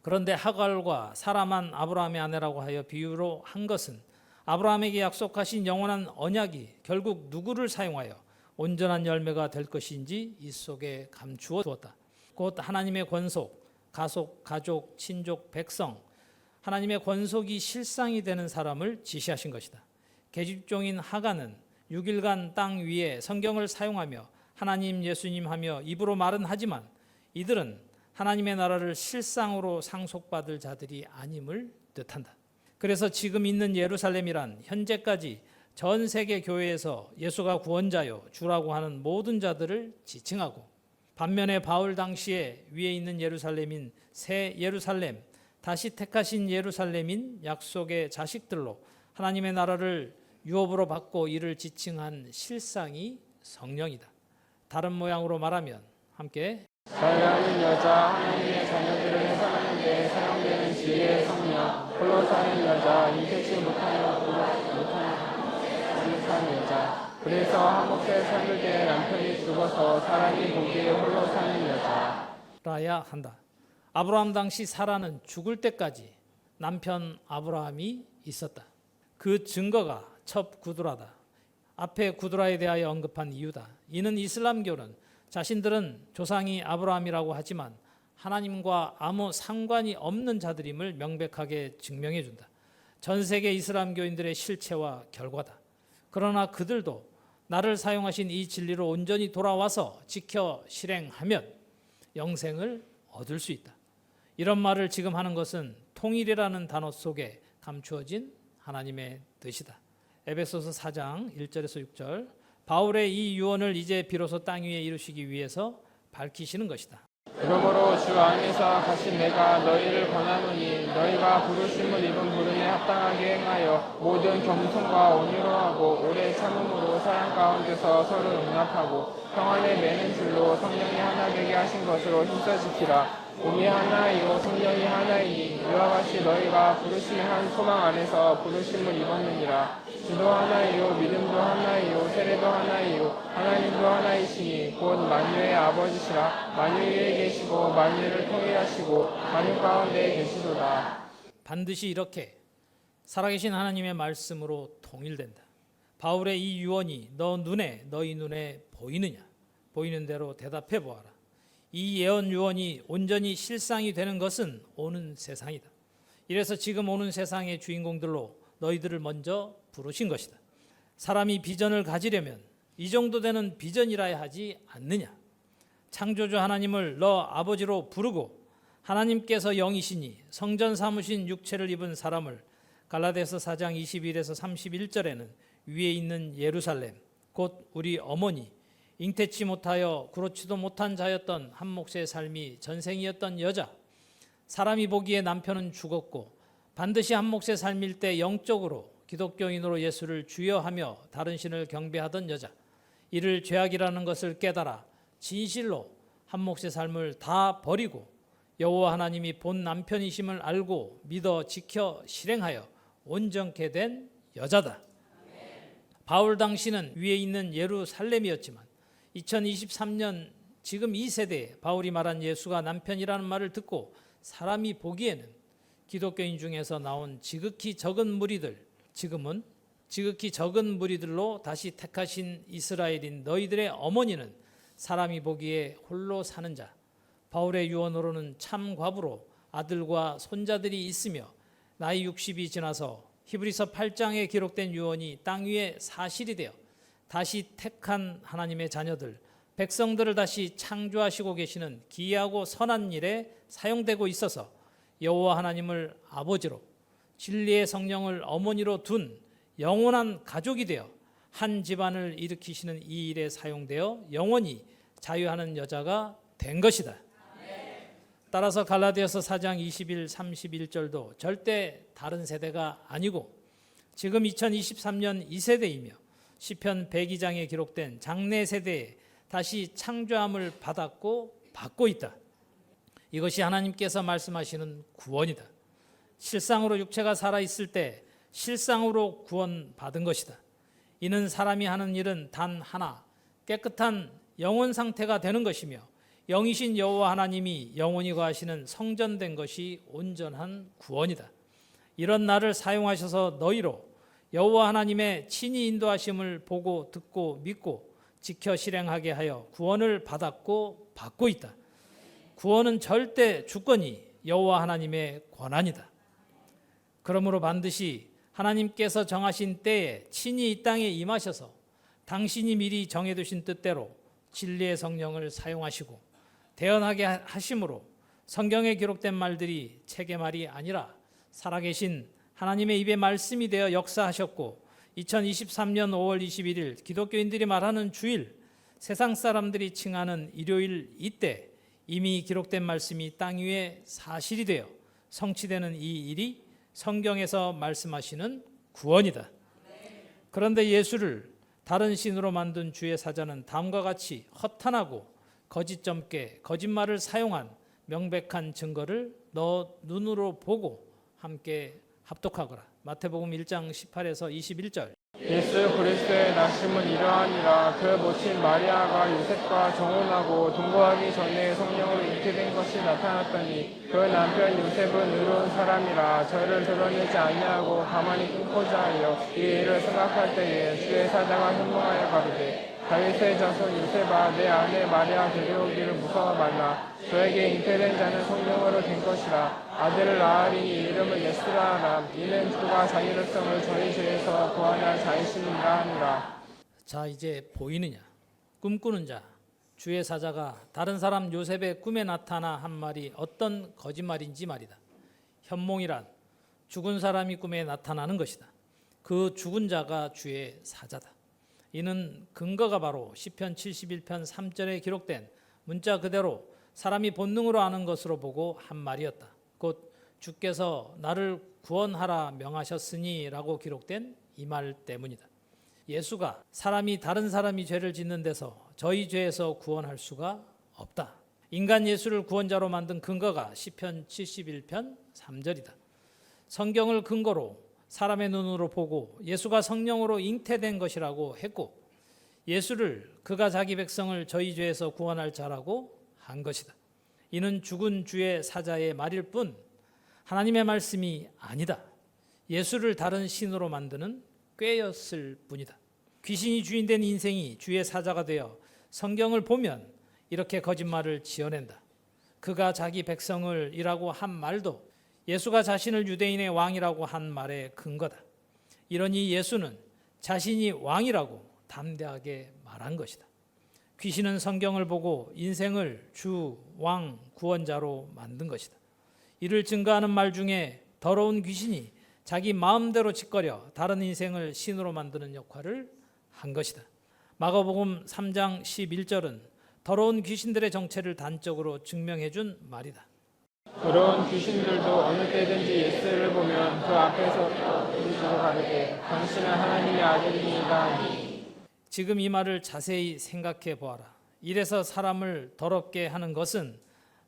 A: 그런데 하갈과 사라만 아브라함의 아내라고 하여 비유로 한 것은 아브라함에게 약속하신 영원한 언약이 결국 누구를 사용하여 온전한 열매가 될 것인지 이 속에 감추어 두었다. 곧 하나님의 권속, 가속, 가족, 친족, 백성, 하나님의 권속이 실상이 되는 사람을 지시하신 것이다. 계집종인 하가는 6일간 땅 위에 성경을 사용하며 하나님, 예수님 하며 입으로 말은 하지만 이들은 하나님의 나라를 실상으로 상속받을 자들이 아님을 뜻한다. 그래서 지금 있는 예루살렘이란 현재까지 전 세계 교회에서 예수가 구원자요 주라고 하는 모든 자들을 지칭하고 반면에 바울 당시에 위에 있는 예루살렘인 새 예루살렘, 다시 택하신 예루살렘인 약속의 자식들로 하나님의 나라를 유업으로 받고 이를 지칭한 실상이 성령이다. 다른 모양으로 말하면 함께
B: 자유하는 여자 하나님의 자녀들을 해산하는 데 사용되는 지혜의 성령 홀로 사는 여자 인색치 못하는 여자 그래서 한 몫의 삶을 때 남편이 죽어서 사람이 보기에 홀로 사는 여자라야
A: 한다. 아브라함 당시 사라는 죽을 때까지 남편 아브라함이 있었다. 그 증거가 첩 구두라다. 앞에 구두라에 대하여 언급한 이유다. 이는 이슬람교는 자신들은 조상이 아브라함이라고 하지만 하나님과 아무 상관이 없는 자들임을 명백하게 증명해 준다. 전 세계 이슬람교인들의 실체와 결과다. 그러나 그들도 나를 사용하신 이 진리로 온전히 돌아와서 지켜 실행하면 영생을 얻을 수 있다. 이런 말을 지금 하는 것은 통일이라는 단어 속에 감추어진 하나님의 뜻이다. 에베소서 4장 1절에서 6절. 바울의 이 유언을 이제 비로소 땅 위에 이루시기 위해서 밝히시는 것이다.
B: 그러므로 주 안에서 가신 내가 너희를 권하노니 너희가 부르심을 입은 부름에 합당하게 행하여 모든 겸손과 온유로 하고 오래 참음으로 사랑 가운데서 서로 용납하고 평안에 매는 줄로 성령이 하나 되게 하신 것으로 힘써 지키라. 몸이 하나이요 성령이 하나이니 이와 같이 너희가 부르심의 한 소망 안에서 부르심을 입었느니라. 주도 하나이요 믿음도 하나이요 세례도 하나이요 하나님도 하나이시니 곧 만유의 아버지시라. 만유 위에 계시고 만유를 통일하시고 만유 가운데 계시도다.
A: 반드시 이렇게 살아계신 하나님의 말씀으로 통일된다. 바울의 이 유언이 너희 눈에 보이느냐? 보이는 대로 대답해 보아라. 이 예언 유언이 온전히 실상이 되는 것은 오는 세상이다. 이래서 지금 오는 세상의 주인공들로 너희들을 먼저 부르신 것이다. 사람이 비전을 가지려면 이 정도 되는 비전이라야 하지 않느냐? 창조주 하나님을 너 아버지로 부르고 하나님께서 영이시니 성전 삼으신 육체를 입은 사람을 갈라디아서 4장 21에서 31절에는 위에 있는 예루살렘 곧 우리 어머니 잉태치 못하여 그렇지도 못한 자였던 한 몫의 삶이 전생이었던 여자, 사람이 보기에 남편은 죽었고 반드시 한 몫의 삶일 때 영적으로 기독교인으로 예수를 주여하며 다른 신을 경배하던 여자, 이를 죄악이라는 것을 깨달아 진실로 한 몫의 삶을 다 버리고 여호와 하나님이 본 남편이심을 알고 믿어 지켜 실행하여 온전케 된 여자다. 바울 당시는 위에 있는 예루살렘이었지만 2023년 지금 이 세대에 바울이 말한 예수가 남편이라는 말을 듣고 사람이 보기에는 기독교인 중에서 나온 지극히 적은 무리들, 지금은 지극히 적은 무리들로 다시 택하신 이스라엘인 너희들의 어머니는 사람이 보기에 홀로 사는 자, 바울의 유언으로는 참 과부로 아들과 손자들이 있으며 나이 60이 지나서 히브리서 8장에 기록된 유언이 땅 위에 사실이 되어 다시 택한 하나님의 자녀들, 백성들을 다시 창조하시고 계시는 기이하고 선한 일에 사용되고 있어서 여호와 하나님을 아버지로 진리의 성령을 어머니로 둔 영원한 가족이 되어 한 집안을 일으키시는 이 일에 사용되어 영원히 자유하는 여자가 된 것이다. 따라서 갈라디아서 4장 21, 31절도 절대 다른 세대가 아니고 지금 2023년 이 세대이며 시편 102장에 기록된 장래 세대에 다시 창조함을 받았고 받고 있다. 이것이 하나님께서 말씀하시는 구원이다. 실상으로 육체가 살아있을 때 실상으로 구원받은 것이다. 이는 사람이 하는 일은 단 하나, 깨끗한 영혼 상태가 되는 것이며 영이신 여호와 하나님이 영원히 거하시는 성전된 것이 온전한 구원이다. 이런 나를 사용하셔서 너희로 여호와 하나님의 친히 인도하심을 보고 듣고 믿고 지켜 실행하게 하여 구원을 받았고 받고 있다. 구원은 절대 주권이 여호와 하나님의 권한이다. 그러므로 반드시 하나님께서 정하신 때에 친히 이 땅에 임하셔서 당신이 미리 정해두신 뜻대로 진리의 성령을 사용하시고 대언하게 하심으로 성경에 기록된 말들이 책의 말이 아니라 살아계신 하나님의 입의 말씀이 되어 역사하셨고 2023년 5월 21일 기독교인들이 말하는 주일, 세상 사람들이 칭하는 일요일 이때 이미 기록된 말씀이 땅 위에 사실이 되어 성취되는 이 일이 성경에서 말씀하시는 구원이다. 그런데 예수를 다른 신으로 만든 주의 사자는 다음과 같이 허탄하고 거짓점게 거짓말을 사용한 명백한 증거를 너 눈으로 보고 함께 합독하거라. 마태복음 1장 18에서 21절.
B: 예수 그리스도의 나심은 이러하니라. 그 모친 마리아가 요셉과 정혼하고 동거하기 전에 성령으로 잉태된 것이 나타났더니 그 남편 요셉은 의로운 사람이라 저를 드러내지 아니하고 가만히 끊고자 하여 이 일을 생각할 때에 주의 사자가 현몽하여 가로되 다윗의 자손 요셉아 내 아내 마리아 데려오기를 무서워 말라. 저에게 잉태된 자는 성령으로 된 것이라. 아들을 낳으리니 이름을 예수라 하라. 이는 그가 자기 백성을 저희 죄에서 구원할 자이심이라 하니라.
A: 자, 이제 보이느냐? 꿈꾸는 자, 주의 사자가 다른 사람 요셉의 꿈에 나타나 한 말이 어떤 거짓말인지 말이다. 현몽이란 죽은 사람이 꿈에 나타나는 것이다. 그 죽은 자가 주의 사자다. 이는 근거가 바로 시편 71편 3절에 기록된 문자 그대로 사람이 본능으로 아는 것으로 보고 한 말이었다. 곧 주께서 나를 구원하라 명하셨으니라고 기록된 이 말 때문이다. 예수가 사람이 다른 사람이 죄를 짓는 데서 저희 죄에서 구원할 수가 없다. 인간 예수를 구원자로 만든 근거가 시편 71편 3절이다. 성경을 근거로 사람의 눈으로 보고 예수가 성령으로 잉태된 것이라고 했고 예수를 그가 자기 백성을 저희 죄에서 구원할 자라고 한 것이다. 이는 죽은 주의 사자의 말일 뿐 하나님의 말씀이 아니다. 예수를 다른 신으로 만드는 꾀였을 뿐이다. 귀신이 주인된 인생이 주의 사자가 되어 성경을 보면 이렇게 거짓말을 지어낸다. 그가 자기 백성을 이라고 한 말도 예수가 자신을 유대인의 왕이라고 한 말의 근거다. 이러니 예수는 자신이 왕이라고 담대하게 말한 것이다. 귀신은 성경을 보고 인생을 주, 왕, 구원자로 만든 것이다. 이를 증거하는 말 중에 더러운 귀신이 자기 마음대로 짓거려 다른 인생을 신으로 만드는 역할을 한 것이다. 마가복음 3장 11절은 더러운 귀신들의 정체를 단적으로 증명해 준 말이다.
B: 더러운 귀신들도 어느 때든지 예수를 보면 그 앞에서 부르짖어 가르되 당신은 하나님의 아들이니이다 하니.
A: 지금 이 말을 자세히 생각해 보아라. 이래서 사람을 더럽게 하는 것은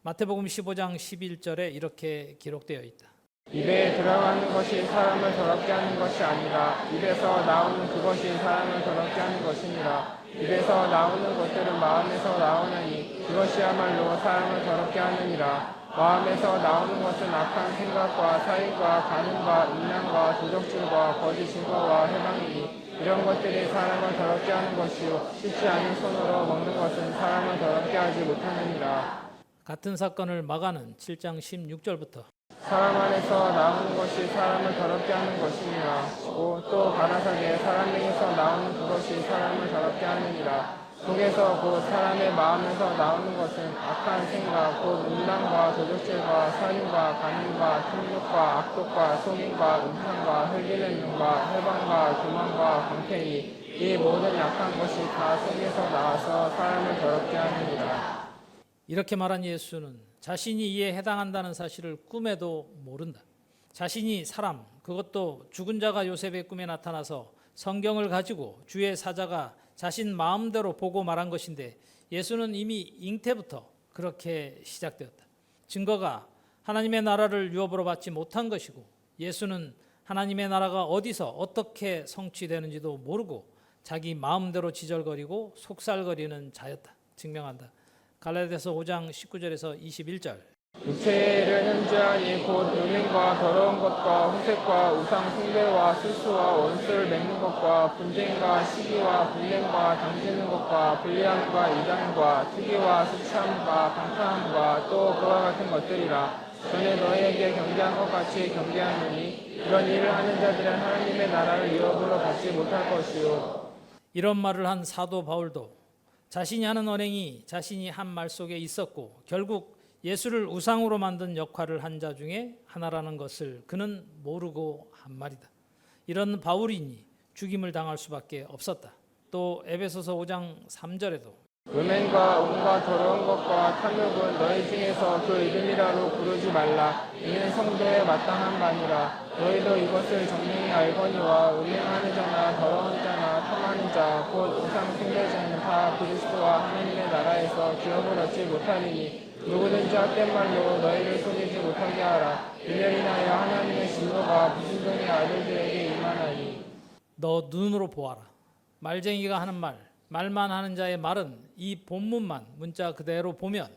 A: 마태복음 15장 11절에 이렇게 기록되어 있다.
B: 입에 들어가는 것이 사람을 더럽게 하는 것이 아니라 입에서 나오는 그것이 사람을 더럽게 하는 것이니라. 입에서 나오는 것들은 마음에서 나오나니 그것이야말로 사람을 더럽게 하느니라. 마음에서 나오는 것은 악한 생각과 살인과 간음과 음란과 도적질과 거짓 증거와 해방이니 이런 것들이 사람을 더럽게 하는 것이요 씻지 않은 손으로 먹는 것은 사람을 더럽게 하지 못하느니라.
A: 같은 사건을 마가는 7장 16절부터
B: 사람 안에서 나오는 것이 사람을 더럽게 하는 것이니라. 또 가라사대 사람 중에서 나오는 그것이 사람을 더럽게 하느니라. 속에서 곧 사람의 마음에서 나오는 것은 악한 생각, 곧 음란과 도적질과 살인과 간음과 탐욕과 악독과 속임과 음탕과 흘리는 눈과 해방과 교만과 광태니 이 모든 약한 것이 다 속에서 나와서 사람을 더럽게 하느니라.
A: 이렇게 말한 예수는 자신이 이에 해당한다는 사실을 꿈에도 모른다. 자신이 사람, 그것도 죽은 자가 요셉의 꿈에 나타나서 성경을 가지고 주의 사자가 자신 마음대로 보고 말한 것인데 예수는 이미 잉태부터 그렇게 시작되었다. 증거가 하나님의 나라를 유업으로 받지 못한 것이고 예수는 하나님의 나라가 어디서 어떻게 성취되는지도 모르고 자기 마음대로 지절거리고 속살거리는 자였다. 증명한다. 갈라디아서 5장 19절에서 21절.
B: 육체를 현주하니 곧 음행과 더러운 것과 후색과 우상 숭배와 술수와 원수를 맺는 것과 분쟁과 시기와 분냄과 당지는 것과 불리함과 이단과 투기와 수치함과 방탕함과 또 그와 같은 것들이라. 전에 너희에게 경계한 것 같이 경계하노니 이런 일을 하는 자들은 하나님의 나라를 유업으로 받지 못할 것이요.
A: 이런 말을 한 사도 바울도 자신이 하는 언행이 자신이 한 말 속에 있었고 결국 예수를 우상으로 만든 역할을 한 자 중에 하나라는 것을 그는 모르고 한 말이다. 이런 바울이니 죽임을 당할 수밖에 없었다. 또 에베소서 5장 3절에도
B: 음행과 온갖 더러운 것과 탐욕은 너희 중에서 그 이름이라로 부르지 말라. 이는 성도에 마땅한 바니라. 너희도 이것을 정령히 알거니와 음행하는 자나 더러운 자나 탐하는 자 곧 우상 숭배자는 다 그리스도와 하나님의 나라에서 기업을 얻지 못하리니 누구든지 헛된 말로 너희를 속이지 못하게 하라. 이를 인하여 하나님의 진노가 불순종의 아들들에게 임하나니.
A: 너 눈으로 보아라. 말쟁이가 하는 말만 하는 자의 말은 이 본문만 문자 그대로 보면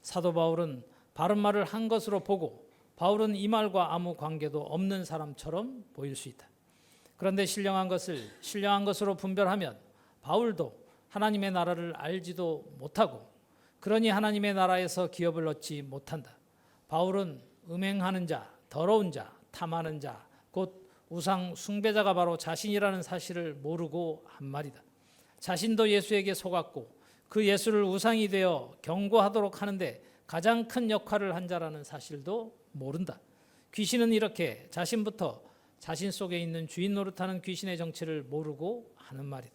A: 사도 바울은 바른 말을 한 것으로 보고 바울은 이 말과 아무 관계도 없는 사람처럼 보일 수 있다. 그런데 신령한 것을 신령한 것으로 분별하면 바울도 하나님의 나라를 알지도 못하고 그러니 하나님의 나라에서 기업을 얻지 못한다. 바울은 음행하는 자, 더러운 자, 탐하는 자, 곧 우상 숭배자가 바로 자신이라는 사실을 모르고 한 말이다. 자신도 예수에게 속았고 그 예수를 우상이 되어 경고하도록 하는데 가장 큰 역할을 한 자라는 사실도 모른다. 귀신은 이렇게 자신부터 자신 속에 있는 주인 노릇하는 귀신의 정체를 모르고 하는 말이다.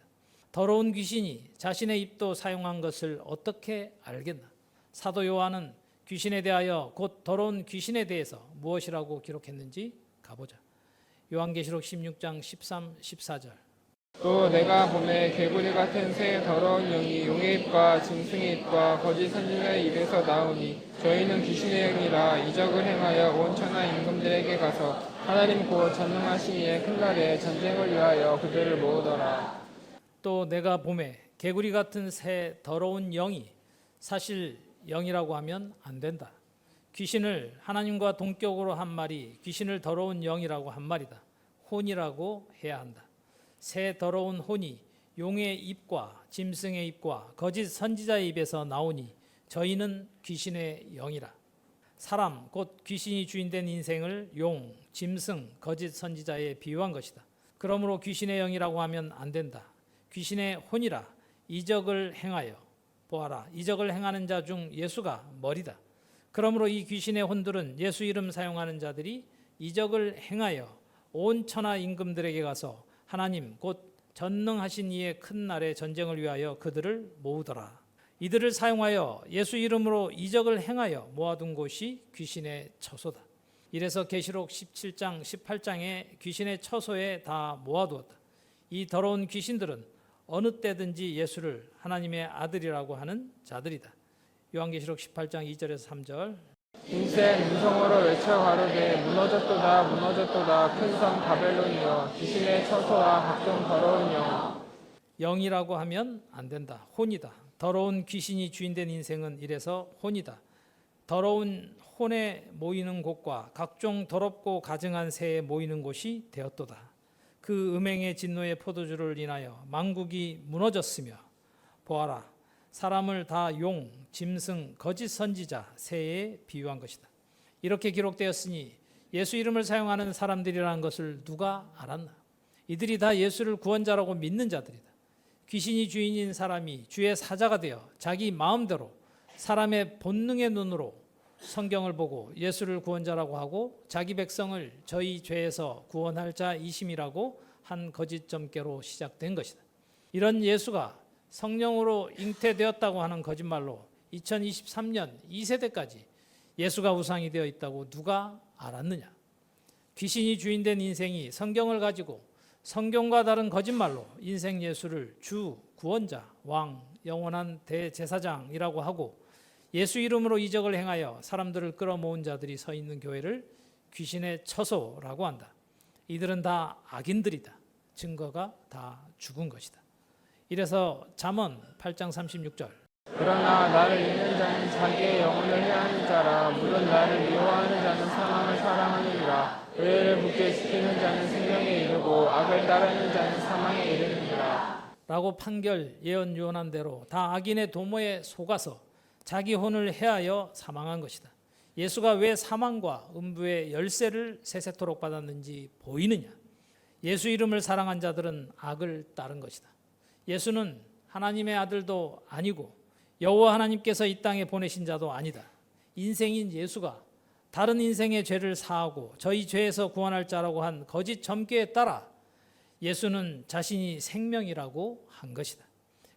A: 더러운 귀신이 자신의 입도 사용한 것을 어떻게 알겠나? 사도 요한은 귀신에 대하여 곧 더러운 귀신에 대해서 무엇이라고 기록했는지 가보자. 요한계시록 16장 13, 14절.
B: 또 내가 보매 개구리 같은 새 더러운 영이 용의 입과 짐승의 입과 거짓 선지자의 입에서 나오니 저희는 귀신의 영이라 이적을 행하여 온 천하 임금들에게 가서 하나님 곧 전능하신 이의 큰 날에 전쟁을 위하여 그들을 모으더라.
A: 또 내가 보매 개구리 같은 새 더러운 영이, 사실 영이라고 하면 안 된다. 귀신을 하나님과 동격으로 한 말이 귀신을 더러운 영이라고 한 말이다. 혼이라고 해야 한다. 새 더러운 혼이 용의 입과 짐승의 입과 거짓 선지자의 입에서 나오니 저희는 귀신의 영이라. 사람 곧 귀신이 주인된 인생을 용, 짐승, 거짓 선지자에 비유한 것이다. 그러므로 귀신의 영이라고 하면 안 된다. 귀신의 혼이라. 이적을 행하여 보아라. 이적을 행하는 자 중 예수가 머리다. 그러므로 이 귀신의 혼들은 예수 이름 사용하는 자들이 이적을 행하여 온 천하 임금들에게 가서 하나님 곧 전능하신 이의 큰 날에 전쟁을 위하여 그들을 모으더라. 이들을 사용하여 예수 이름으로 이적을 행하여 모아둔 곳이 귀신의 처소다. 이래서 계시록 17장 18장에 귀신의 처소에 다 모아두었다. 이 더러운 귀신들은 어느 때든지 예수를 하나님의 아들이라고 하는 자들이다. 요한계시록 18장 2절에서 3절.
B: 인생 음성으로 외쳐 가로되 무너졌도다 무너졌도다 큰 성 바벨론이여 귀신의 처소와 각종 더러운 영.
A: 영이라고 하면 안 된다. 혼이다. 더러운 귀신이 주인된 인생은 이래서 혼이다. 더러운 혼에 모이는 곳과 각종 더럽고 가증한 새에 모이는 곳이 되었도다. 그 음행의 진노의 포도주를 인하여 만국이 무너졌으며 보아라 사람을 다 용, 짐승, 거짓 선지자, 새에 비유한 것이다. 이렇게 기록되었으니 예수 이름을 사용하는 사람들이라는 것을 누가 알았나? 이들이 다 예수를 구원자라고 믿는 자들이다. 귀신이 주인인 사람이 주의 사자가 되어 자기 마음대로 사람의 본능의 눈으로 성경을 보고 예수를 구원자라고 하고 자기 백성을 저희 죄에서 구원할 자이심이라고 한 거짓 점괘로 시작된 것이다. 이런 예수가 성령으로 잉태되었다고 하는 거짓말로 2023년 2세대까지 예수가 우상이 되어 있다고 누가 알았느냐? 귀신이 주인된 인생이 성경을 가지고 성경과 다른 거짓말로 인생 예수를 주, 구원자, 왕, 영원한 대제사장이라고 하고 예수 이름으로 이적을 행하여 사람들을 끌어모은 자들이 서 있는 교회를 귀신의 처소라고 한다. 이들은 다 악인들이다. 증거가 다 죽은 것이다. 이래서 잠언 8장 36절.
B: 그러나 나를 잃는 자는 자기의 영혼을 해하는 자라 물론 나를 미워하는 자는 사망을 사랑하느니라. 의를 굳게 지키는 자는 생명에 이르고 악을 따르는 자는 사망에 이르느니라.
A: 라고 판결 예언 유언한 대로 다 악인의 도모에 속아서 자기 혼을 해하여 사망한 것이다. 예수가 왜 사망과 음부의 열쇠를 세세토록 받았는지 보이느냐? 예수 이름을 사랑한 자들은 악을 따른 것이다. 예수는 하나님의 아들도 아니고 여호와 하나님께서 이 땅에 보내신 자도 아니다. 인생인 예수가 다른 인생의 죄를 사하고 저희 죄에서 구원할 자라고 한 거짓 점괘에 따라 예수는 자신이 생명이라고 한 것이다.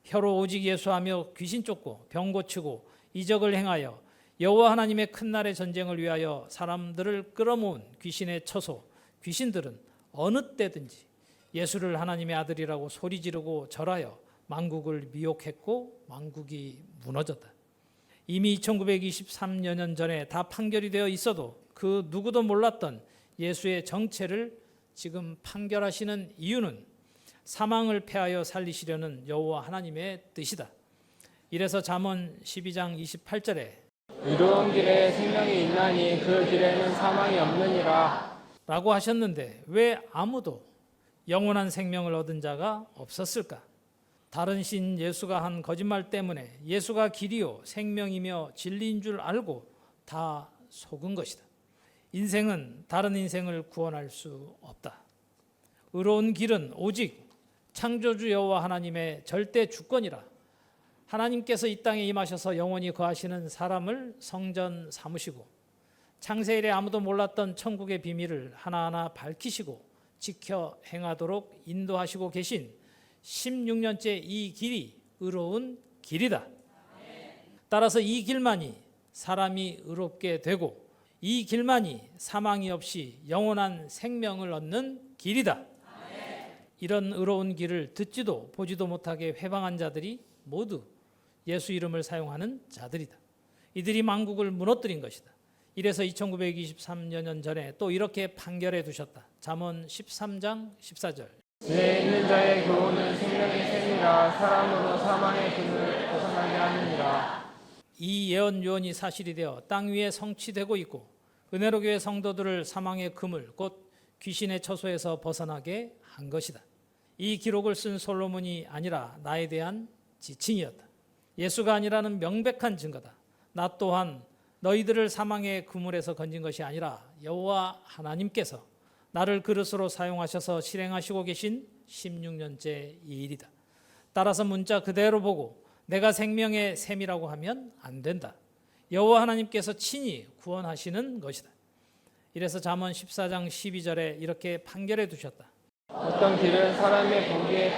A: 혀로 오직 예수하며 귀신 쫓고 병 고치고 이적을 행하여 여호와 하나님의 큰 날의 전쟁을 위하여 사람들을 끌어모은 귀신의 처소, 귀신들은 어느 때든지 예수를 하나님의 아들이라고 소리 지르고 절하여 만국을 미혹했고 만국이 무너졌다. 이미 1923년 전에 다 판결이 되어 있어도 그 누구도 몰랐던 예수의 정체를 지금 판결하시는 이유는 사망을 패하여 살리시려는 여호와 하나님의 뜻이다. 이래서 잠언 12장 28절에
B: 의로운 길에 생명이 있나니 그 길에는 사망이 없느니라
A: 라고 하셨는데 왜 아무도 영원한 생명을 얻은 자가 없었을까? 다른 신 예수가 한 거짓말 때문에 예수가 길이요 생명이며 진리인 줄 알고 다 속은 것이다. 인생은 다른 인생을 구원할 수 없다. 의로운 길은 오직 창조주 여호와 하나님의 절대 주권이라. 하나님께서 이 땅에 임하셔서 영원히 거하시는 사람을 성전 삼으시고 창세일에 아무도 몰랐던 천국의 비밀을 하나하나 밝히시고 지켜 행하도록 인도하시고 계신 16년째 이 길이 의로운 길이다. 따라서 이 길만이 사람이 의롭게 되고 이 길만이 사망이 없이 영원한 생명을 얻는 길이다. 이런 의로운 길을 듣지도 보지도 못하게 회방한 자들이 모두 예수 이름을 사용하는 자들이다. 이들이 만국을 무너뜨린 것이다. 이래서 2923여 년 전에 또 이렇게 판결해 두셨다. 잠언 13장 14절.
B: 지혜 있는 자의 교훈은 생명의 샘이라 사람으로 사망의 근을 벗어나게 하느니라.
A: 이 예언 유언이 사실이 되어 땅 위에 성취되고 있고 은혜로 교회 성도들을 사망의 그물 곧 귀신의 처소에서 벗어나게 한 것이다. 이 기록을 쓴 솔로몬이 아니라 나에 대한 지칭이었다. 예수가 아니라는 명백한 증거다. 나 또한 너희들을 사망의 그물에서 건진 것이 아니라 여호와 하나님께서 나를 그릇으로 사용하셔서 실행하시고 계신 16년째 이 일이다. 따라서 문자 그대로 보고 내가 생명의 샘이라고 하면 안 된다. 여호와 하나님께서 친히 구원하시는 것이다. 이래서 잠언 14장 12절에 이렇게 판결해 두셨다.
B: 어떤 길은 사람의 보기에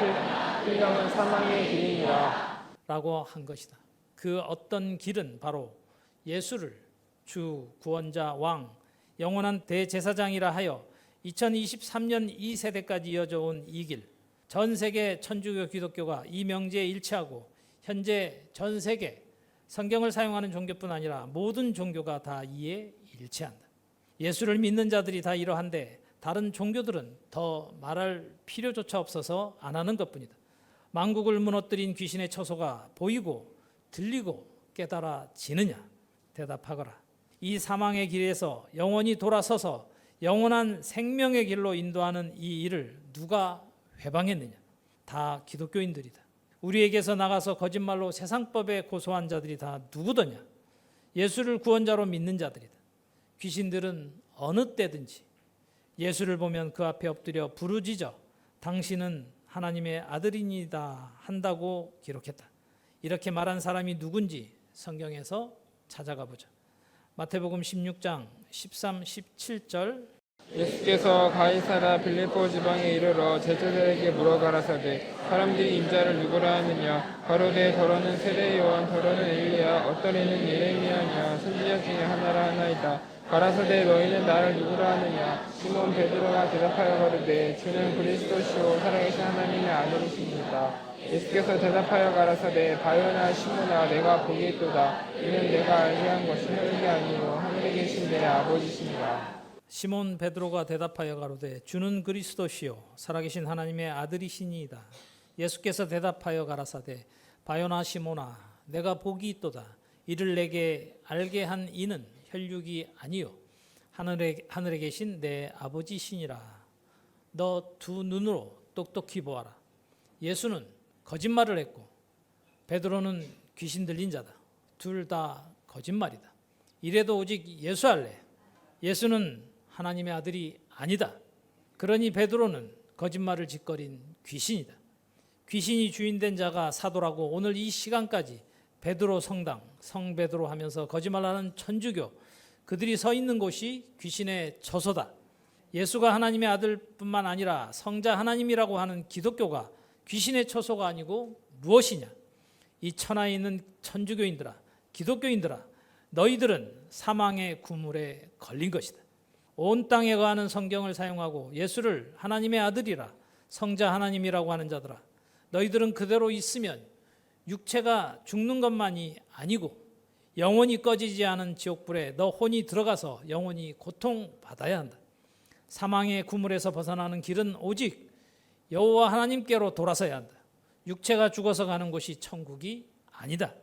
B: 풀령은 사망의 길이니라.
A: 라고 한 것이다. 그 어떤 길은 바로 예수를 주 구원자 왕 영원한 대제사장이라 하여 2023년 2세대까지 이어져 온 이 길, 전 세계 천주교 기독교가 이 명제에 일치하고 현재 전 세계 성경을 사용하는 종교뿐 아니라 모든 종교가 다 이에 일치한다. 예수를 믿는 자들이 다 이러한데 다른 종교들은 더 말할 필요조차 없어서 안 하는 것뿐이다. 만국을 무너뜨린 귀신의 처소가 보이고 들리고 깨달아지느냐? 대답하거라. 이 사망의 길에서 영원히 돌아서서 영원한 생명의 길로 인도하는 이 일을 누가 회방했느냐? 다 기독교인들이다. 우리에게서 나가서 거짓말로 세상법에 고소한 자들이 다 누구더냐? 예수를 구원자로 믿는 자들이다. 귀신들은 어느 때든지 예수를 보면 그 앞에 엎드려 부르짖어 당신은 하나님의 아들이니다 한다고 기록했다. 이렇게 말한 사람이 누군지 성경에서 찾아가 보자. 마태복음 16장 13, 17절.
B: 예수께서 가이사라 빌립보 지방에 이르러 제자들에게 물어가라사대 사람들이 인자를 누구라 하느냐 가로되 더러는 세례 요한 더러는 엘리야 어떠리는 예레미야냐 선지자 중에 하나라 하나이다. 가라사대 너희는 나를 누구라 하느냐 시몬 베드로가 대답하여 가로되 주는 그리스도시요 살아계신 하나님의 아들이십니다. 예수께서 대답하여 가라사대 바요나 시몬아 내가 보기 있도다. 이는 내가 알게 한 것이 하늘이 아니요 하늘에 계신 내 아버지시니라.
A: 시몬 베드로가 대답하여 가로되 주는 그리스도시요 살아계신 하나님의 아들이시니이다. 예수께서 대답하여 가라사대 바요나 시몬아 내가 복이 있도다. 이를 내게 알게 한 이는 혈육이 아니요 하늘에 계신 내 아버지시니라. 너 두 눈으로 똑똑히 보아라. 예수는 거짓말을 했고 베드로는 귀신 들린 자다. 둘 다 거짓말이다. 이래도 오직 예수 할래. 예수는 하나님의 아들이 아니다. 그러니 베드로는 거짓말을 짓거린 귀신이다. 귀신이 주인된 자가 사도라고 오늘 이 시간까지 베드로 성당, 성베드로 하면서 거짓말하는 천주교, 그들이 서 있는 곳이 귀신의 처소다. 예수가 하나님의 아들뿐만 아니라 성자 하나님이라고 하는 기독교가 귀신의 처소가 아니고 무엇이냐? 이 천하에 있는 천주교인들아, 기독교인들아, 너희들은 사망의 구물에 걸린 것이다. 온 땅에 거하는 성경을 사용하고 예수를 하나님의 아들이라 성자 하나님이라고 하는 자들아, 너희들은 그대로 있으면 육체가 죽는 것만이 아니고 영원히 꺼지지 않은 지옥불에 너 혼이 들어가서 영원히 고통받아야 한다. 사망의 구물에서 벗어나는 길은 오직 여호와 하나님께로 돌아서야 한다. 육체가 죽어서 가는 곳이 천국이 아니다.